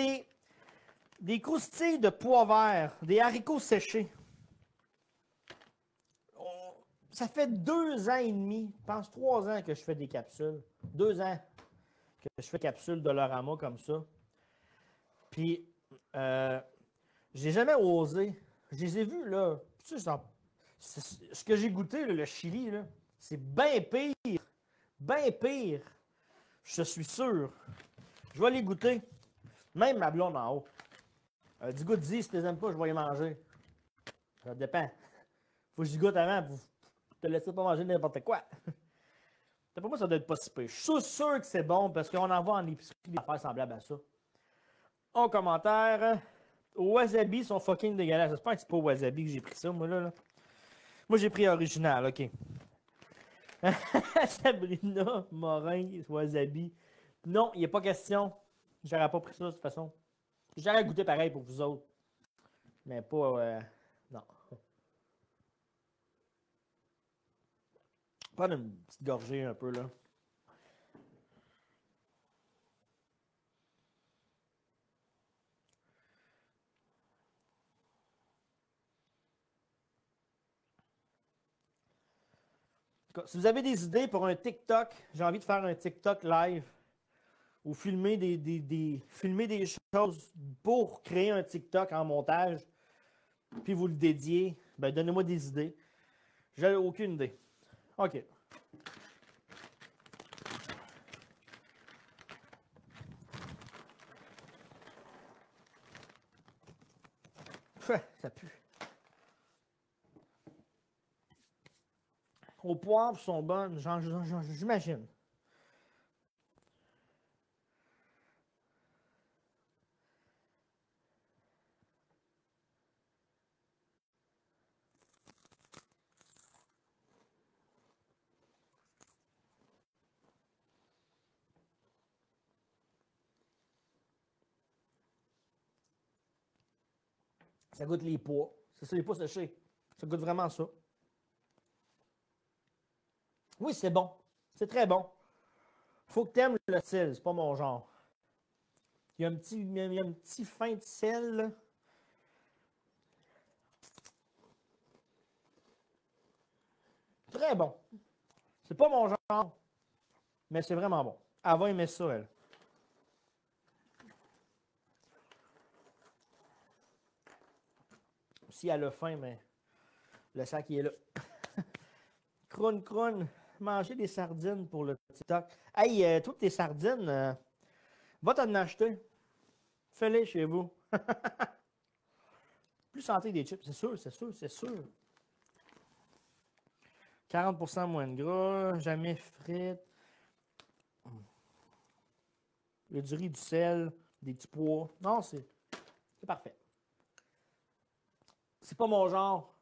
A: des croustilles de pois verts, des haricots séchés. Ça fait 2 ans et demi, je pense 3 ans que je fais des capsules. 2 ans que je fais capsules de Dollarama comme ça. Puis, j'ai jamais osé. Je les ai vus, là. Tu sais, ce que j'ai goûté, là, le chili, là, c'est bien pire. Bien pire. Je suis sûr. Je vais les goûter. Même ma blonde en haut. Du goût, dis, si tu les aimes pas, je vais les manger. Ça dépend. Faut que j'y goûte avant pour te laisser pas manger n'importe quoi. Pour moi, ça doit être pas si pire. Je suis sûr que c'est bon parce qu'on en voit en épicerie des affaires semblables à ça. En commentaire, wasabi sont fucking dégueulasses. J'espère que c'est pas wasabi que j'ai pris ça, moi, là. Moi, j'ai pris original, ok. Sabrina, Morin, wasabi. Non, il n'y a pas question. J'aurais pas pris ça de toute façon. J'aurais goûté pareil pour vous autres. Mais pas. Non. Prendre une petite gorgée un peu, là. Si vous avez des idées pour un TikTok, j'ai envie de faire un TikTok live ou filmer filmer des choses pour créer un TikTok en montage, puis vous le dédiez, ben donnez-moi des idées. J'ai aucune idée. OK. Ça pue. Aux poivres sont bonnes, j'imagine. Ça goûte les pois. C'est ça, les pois séchés. Ça goûte vraiment ça. Oui, c'est bon. C'est très bon. Faut que t'aimes le sel, c'est pas mon genre. Il y a un petit fin de sel, là. Très bon. C'est pas mon genre, mais c'est vraiment bon. Elle va aimer ça, elle. Si elle a faim, mais le sac il est là. Croune, manger des sardines pour le TikTok. Hey, toutes tes sardines, va t'en acheter. Fais-les chez vous. Plus santé que des chips, c'est sûr, c'est sûr, c'est sûr. 40% moins de gras, jamais frites. Il y a du riz, du sel, des petits pois. Non, c'est parfait. C'est pas mon genre,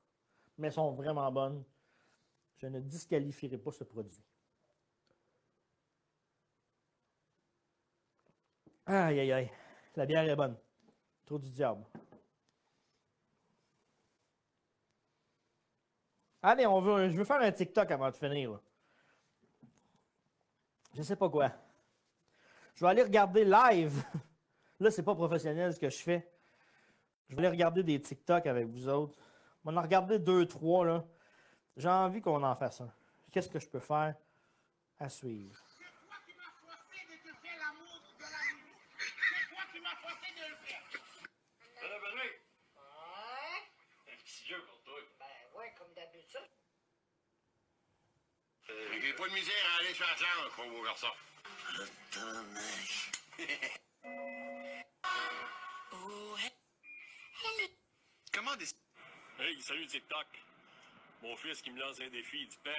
A: mais elles sont vraiment bonnes. Je ne disqualifierai pas ce produit. Aïe, aïe, aïe. La bière est bonne. Trop du diable. Allez, je veux faire un TikTok avant de finir. Là. Je sais pas quoi. Je vais aller regarder live Là, c'est pas professionnel ce que je fais. Je vais aller regarder des TikTok avec vous autres. On va en regarder 2, 3, là. J'ai envie qu'on en fasse un. Qu'est-ce que je peux faire à suivre?
B: C'est toi qui m'as forcé de te faire l'amour de la nuit. C'est toi qui m'as forcé de le faire.
C: Benny,
B: Ouais?
C: un petit jeu pour toi.
B: Ben ouais, comme d'habitude.
C: J'ai pas de misère à aller sur Atlante, mon beau garçon. Comment des...
D: Hey, salut TikTok. Mon fils qui me lance un défi, il dit ben,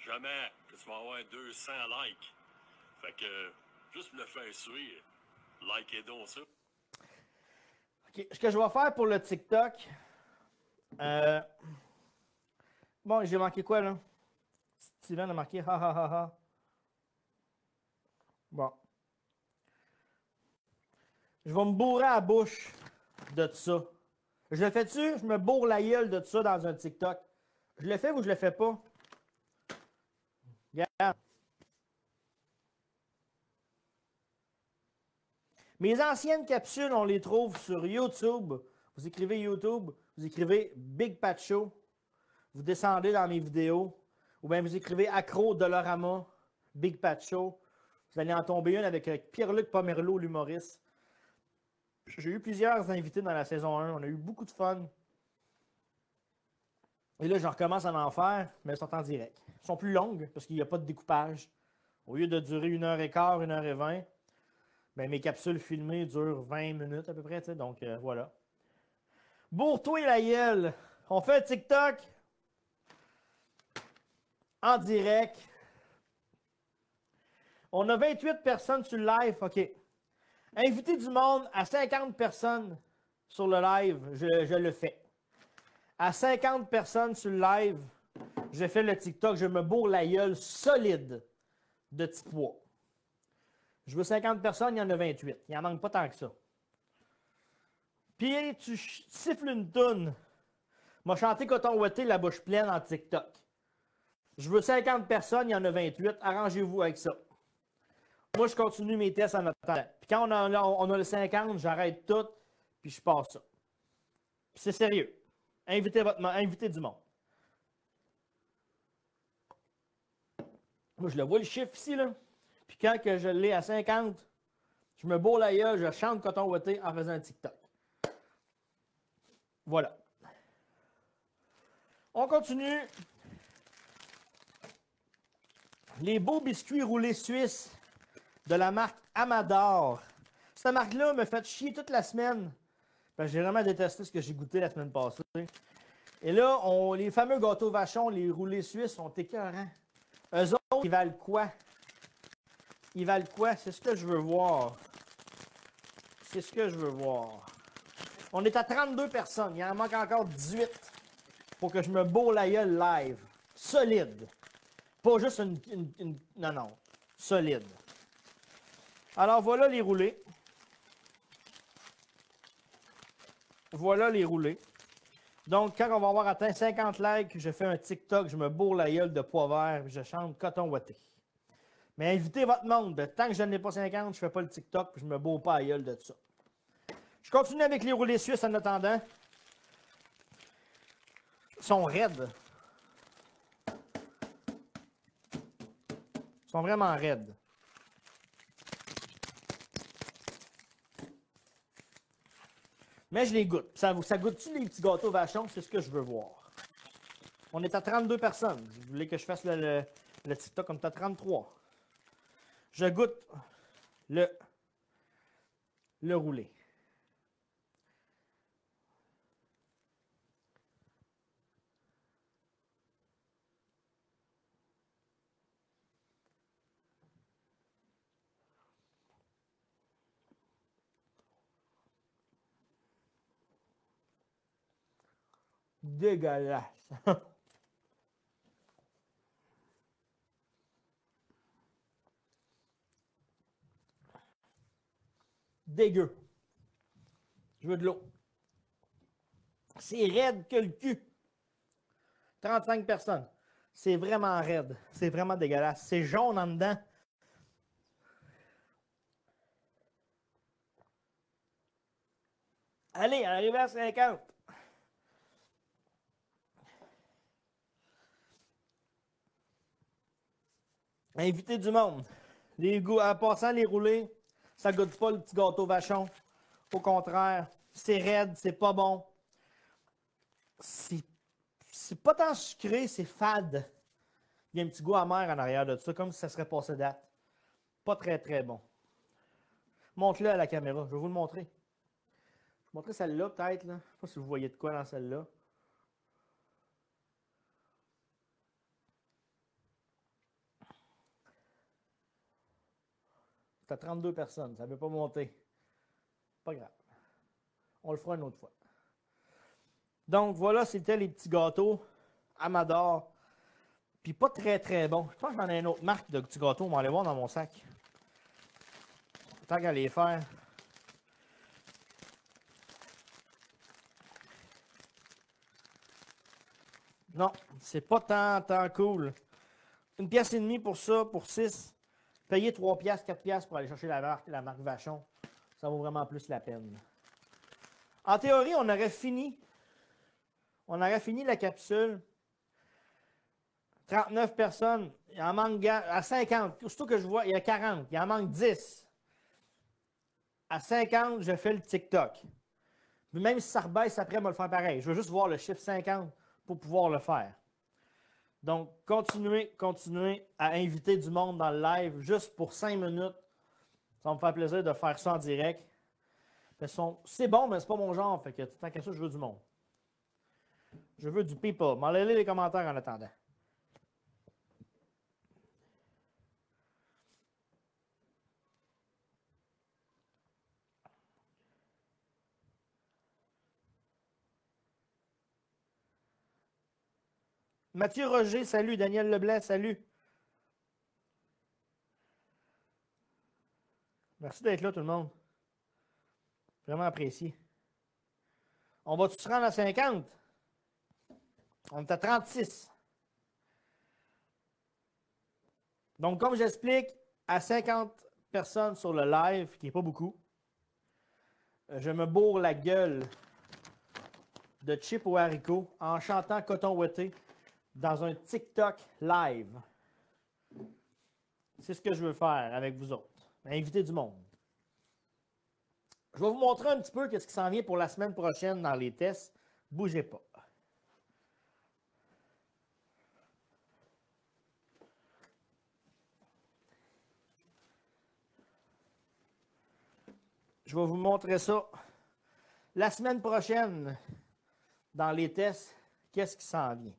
D: jamais que tu vas avoir 200 likes. Fait que, juste pour le faire suivre, likez donc ça.
A: OK. Ce que je vais faire pour le TikTok. Bon, j'ai manqué quoi, là? Steven a marqué ha ha ha ha. Bon. Je vais me bourrer à la bouche de ça. Je le fais-tu? Je me bourre la gueule de ça dans un TikTok. Je le fais ou je le fais pas? Regarde. Mes anciennes capsules, on les trouve sur YouTube. Vous écrivez YouTube, vous écrivez Big Pat Show. Vous descendez dans mes vidéos. Ou bien vous écrivez Accro Dolorama, Big Pat Show. Vous allez en tomber une avec Pierre-Luc Pomerleau, l'humoriste. J'ai eu plusieurs invités dans la saison 1. On a eu beaucoup de fun. Et là, je recommence à en faire, mais elles sont en direct. Elles sont plus longues parce qu'il n'y a pas de découpage. Au lieu de durer 1h15, 1h20, ben, mes capsules filmées durent 20 minutes à peu près. Donc, voilà. Bourre-toi la gueule! On fait un TikTok en direct. On a 28 personnes sur le live. OK. Inviter du monde à 50 personnes sur le live, je le fais. À 50 personnes sur le live, je fais le TikTok, je me bourre la gueule solide de petits pois. Je veux 50 personnes, il y en a 28. Il n'en manque pas tant que ça. Puis tu siffles une toune. M'a chanté Coton Ouaté, la bouche pleine en TikTok. Je veux 50 personnes, il y en a 28. Arrangez-vous avec ça. Moi, je continue mes tests en attendant. Puis quand on a le 50, j'arrête tout, puis je passe ça. Puis c'est sérieux. Invitez du monde. Moi, je le vois le chiffre ici, là. Puis quand que je l'ai à 50, je me bourre la gueule, je chante Coton Ouaté en faisant un TikTok. Voilà. On continue. Les beaux biscuits roulés suisses de la marque Amador. Cette marque-là me fait chier toute la semaine. J'ai vraiment détesté ce que j'ai goûté la semaine passée. Et là, les fameux gâteaux vachons, les roulés suisses, sont écœurants. Eux autres, ils valent quoi? Ils valent quoi? C'est ce que je veux voir. C'est ce que je veux voir. On est à 32 personnes. Il en manque encore 18 pour que je me bourre la gueule live. Solide. Pas juste une... Non, non. Solide. Alors, voilà les roulés. Voilà les roulés. Donc, quand on va avoir atteint 50 likes, je fais un TikTok, je me bourre la gueule de pois vert, je chante Coton Ouaté. Mais invitez votre monde. Tant que je n'ai pas 50, je ne fais pas le TikTok, puis je me bourre pas la gueule de ça. Je continue avec les roulés suisses en attendant. Ils sont raides. Ils sont vraiment raides. Mais je les goûte. Ça goûte-tu les petits gâteaux vachons? C'est ce que je veux voir. On est à 32 personnes. Vous voulez que je fasse le TikTok comme tu as 33? Je goûte le roulé. Dégueulasse. Dégueu. Je veux de l'eau. C'est raide que le cul. 35 personnes. C'est vraiment raide. C'est vraiment dégueulasse. C'est jaune en dedans. Allez, arrivé à 50. Inviter du monde. En passant les roulés, ça ne goûte pas le petit gâteau vachon. Au contraire, c'est raide, c'est pas bon. C'est pas tant sucré, c'est fade. Il y a un petit goût amer en arrière de ça, comme si ça serait passé date. Pas très très bon. Montre-le à la caméra, je vais vous le montrer. Je vais vous montrer celle-là peut-être. Je ne sais pas si vous voyez de quoi dans celle-là. C'est à 32 personnes, ça ne veut pas monter. Pas grave. On le fera une autre fois. Donc voilà, c'était les petits gâteaux Amador. Puis pas très très bon. Je pense que j'en ai une autre marque de petits gâteaux. On va aller voir dans mon sac. Tant qu'à les faire. Non, c'est pas tant cool. 1,5 pièce pour ça, pour 6. Payer 3 piastres, 4 piastres pour aller chercher la marque Vachon. Ça vaut vraiment plus la peine. En théorie, on aurait fini la capsule. 39 personnes. Il en manque à 50. Surtout que je vois, il y a 40. Il en manque 10. À 50, je fais le TikTok. Mais même si ça rebaisse après, on va le faire pareil. Je veux juste voir le chiffre 50 pour pouvoir le faire. Donc, continuez à inviter du monde dans le live juste pour 5 minutes. Ça va me faire plaisir de faire ça en direct. C'est bon, mais c'est pas mon genre. Fait que tant qu'à ça, je veux du monde. Je veux du people. M'enlevez les commentaires en attendant. Mathieu Roger, salut. Daniel Leblanc, salut. Merci d'être là, tout le monde. Vraiment apprécié. On va-tu se rendre à 50? On est à 36. Donc, comme j'explique, à 50 personnes sur le live, qui n'est pas beaucoup, je me bourre la gueule de chips aux haricots en chantant Coton Ouaté dans un TikTok live. C'est ce que je veux faire avec vous autres. Inviter du monde. Je vais vous montrer un petit peu ce qui s'en vient pour la semaine prochaine dans les tests. Bougez pas. Je vais vous montrer ça. La semaine prochaine, dans les tests, qu'est-ce qui s'en vient?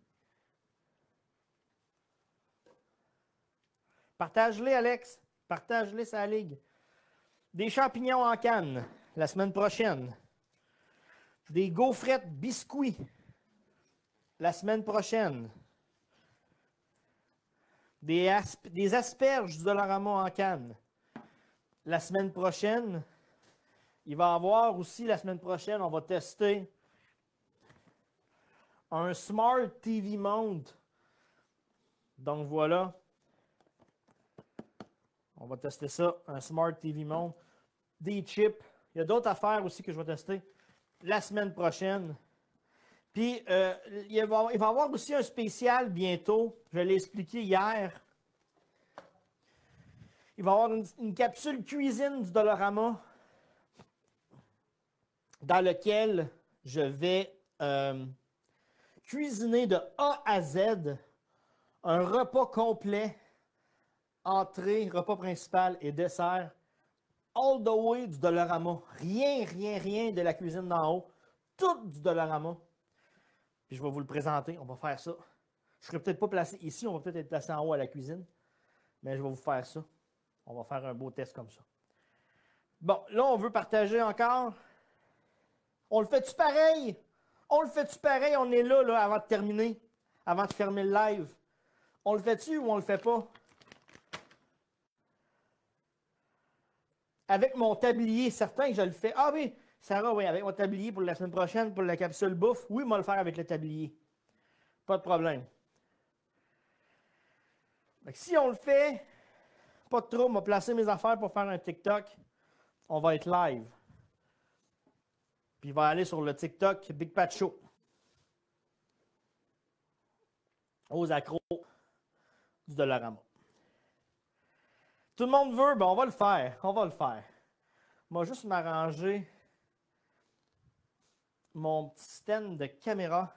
A: Partage-les, Alex. Partage-les sur la ligue. Des champignons en canne, la semaine prochaine. Des gaufrettes biscuits, la semaine prochaine. Des asperges du Dollarama en canne. La semaine prochaine, il va y avoir aussi, la semaine prochaine, on va tester un Smart TV Mount. Donc voilà. On va tester ça, un Smart TV Mount. Des chips. Il y a d'autres affaires aussi que je vais tester la semaine prochaine. Puis, il va y avoir aussi un spécial bientôt. Je l'ai expliqué hier. Il va y avoir une capsule cuisine du Dollarama dans lequel je vais cuisiner de A à Z un repas complet, entrée, repas principal et dessert, all the way du Dollarama. Rien de la cuisine d'en haut. Tout du Dollarama. Puis je vais vous le présenter. On va faire ça. Je ne serai peut-être pas placé ici. On va peut-être être placé en haut à la cuisine. Mais je vais vous faire ça. On va faire un beau test comme ça. Bon, là, on veut partager encore. On le fait-tu pareil? On le fait-tu pareil? On est là, avant de terminer. Avant de fermer le live. On le fait-tu ou on le fait pas? Avec mon tablier, certain que je le fais. Ah oui, Sarah, oui, avec mon tablier pour la semaine prochaine, pour la capsule bouffe. Oui, moi le faire avec le tablier. Pas de problème. Donc, si on le fait, pas de trouble, on va placer mes affaires pour faire un TikTok. On va être live. Puis il va aller sur le TikTok Big Pat Show. Aux accros du Dollarama. Tout le monde veut, ben on va le faire. On va le faire. On va juste m'arranger mon petit stand de caméra.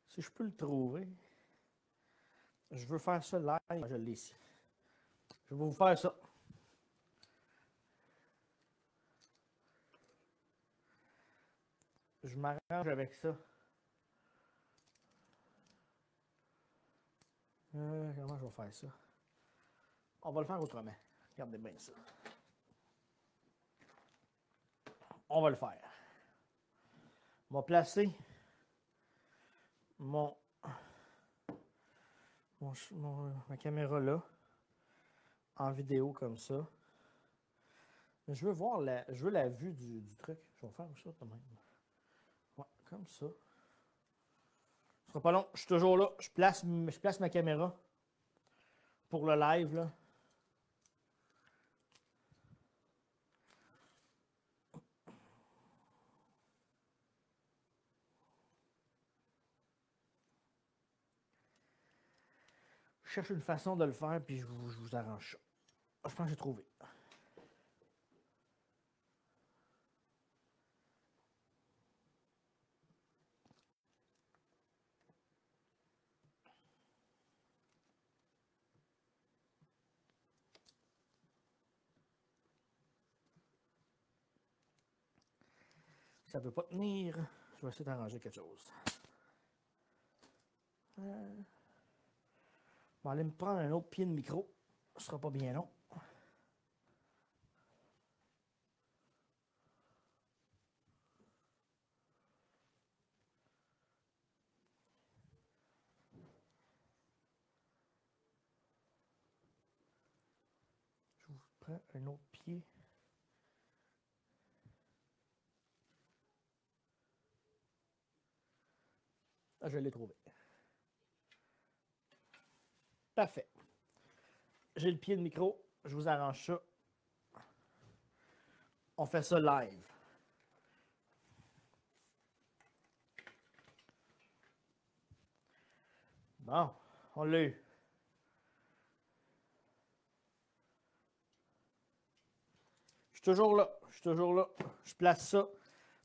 A: Si je peux le trouver. Je veux faire ça live. Je l'ai ici. Je vais vous faire ça. Je m'arrange avec ça. Comment je vais faire ça? On va le faire autrement. Regardez bien ça. On va le faire. On va placer ma caméra là, en vidéo comme ça. Je veux voir la vue du truc. Je vais faire ça quand même. Ouais, comme ça. Ce sera pas long. Je suis toujours là. Je place ma caméra pour le live là. Je cherche une façon de le faire, puis je vous arrange ça. Je pense que j'ai trouvé. Ça ne veut pas tenir. Je vais essayer d'arranger quelque chose. Je vais aller me prendre un autre pied de micro. Ce sera pas bien long. Je vous prends un autre pied. Ah, je l'ai trouvé. Parfait. J'ai le pied de micro. Je vous arrange ça. On fait ça live. Bon, on l'a eu. Je suis toujours là. Je suis toujours là. Je place ça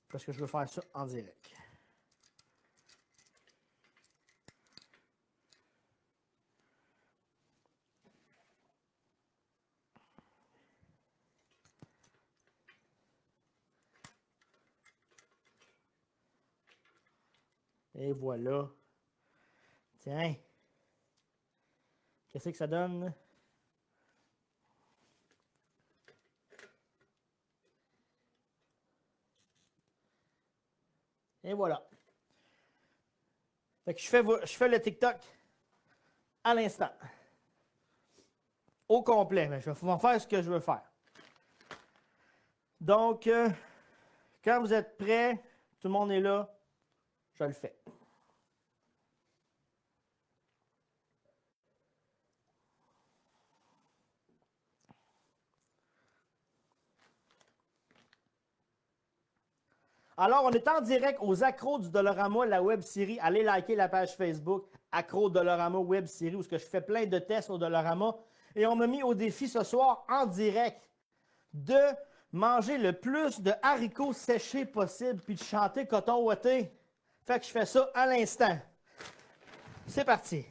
A: parce que je veux faire ça en direct. Et voilà. Tiens. Qu'est-ce que ça donne? Et voilà. Fait que je fais le TikTok à l'instant. Au complet. Mais je vais faire ce que je veux faire. Donc, quand vous êtes prêts, tout le monde est là, je le fais. Alors, on est en direct aux accros du Dollarama, la web série. Allez liker la page Facebook, Accros Dollarama web série, où je fais plein de tests au Dollarama. Et on m'a mis au défi ce soir, en direct, de manger le plus de haricots séchés possible, puis de chanter coton ouaté. Fait que je fais ça à l'instant. C'est parti.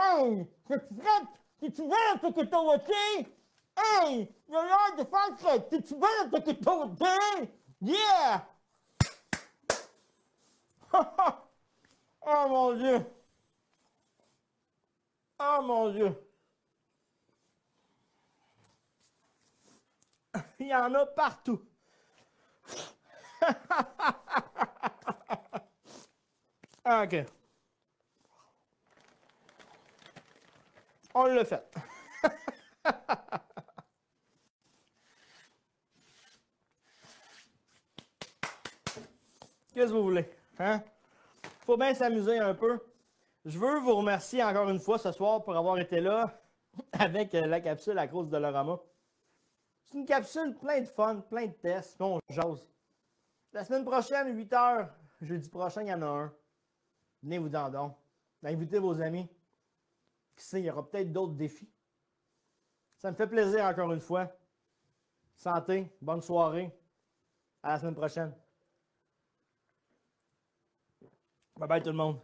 A: Hey! C'est-tu prête? T'es-tu prête à coton ouaté? Hey! Il a l'air de faire prête. T'es-tu prête à coton ouaté? Yeah! Oh mon Dieu! Oh mon Dieu! Il y en a partout! OK. On l'a fait. Qu'est-ce que vous voulez? Hein? Faut bien s'amuser un peu. Je veux vous remercier encore une fois ce soir pour avoir été là avec la capsule à cause de l'Orama. C'est une capsule plein de fun, plein de tests, puis on jase. La semaine prochaine, 8h, jeudi prochain, il y en a un. Venez-vous donc. Invitez vos amis. Qui sait, il y aura peut-être d'autres défis. Ça me fait plaisir encore une fois. Santé, bonne soirée. À la semaine prochaine. Bye bye tout le monde.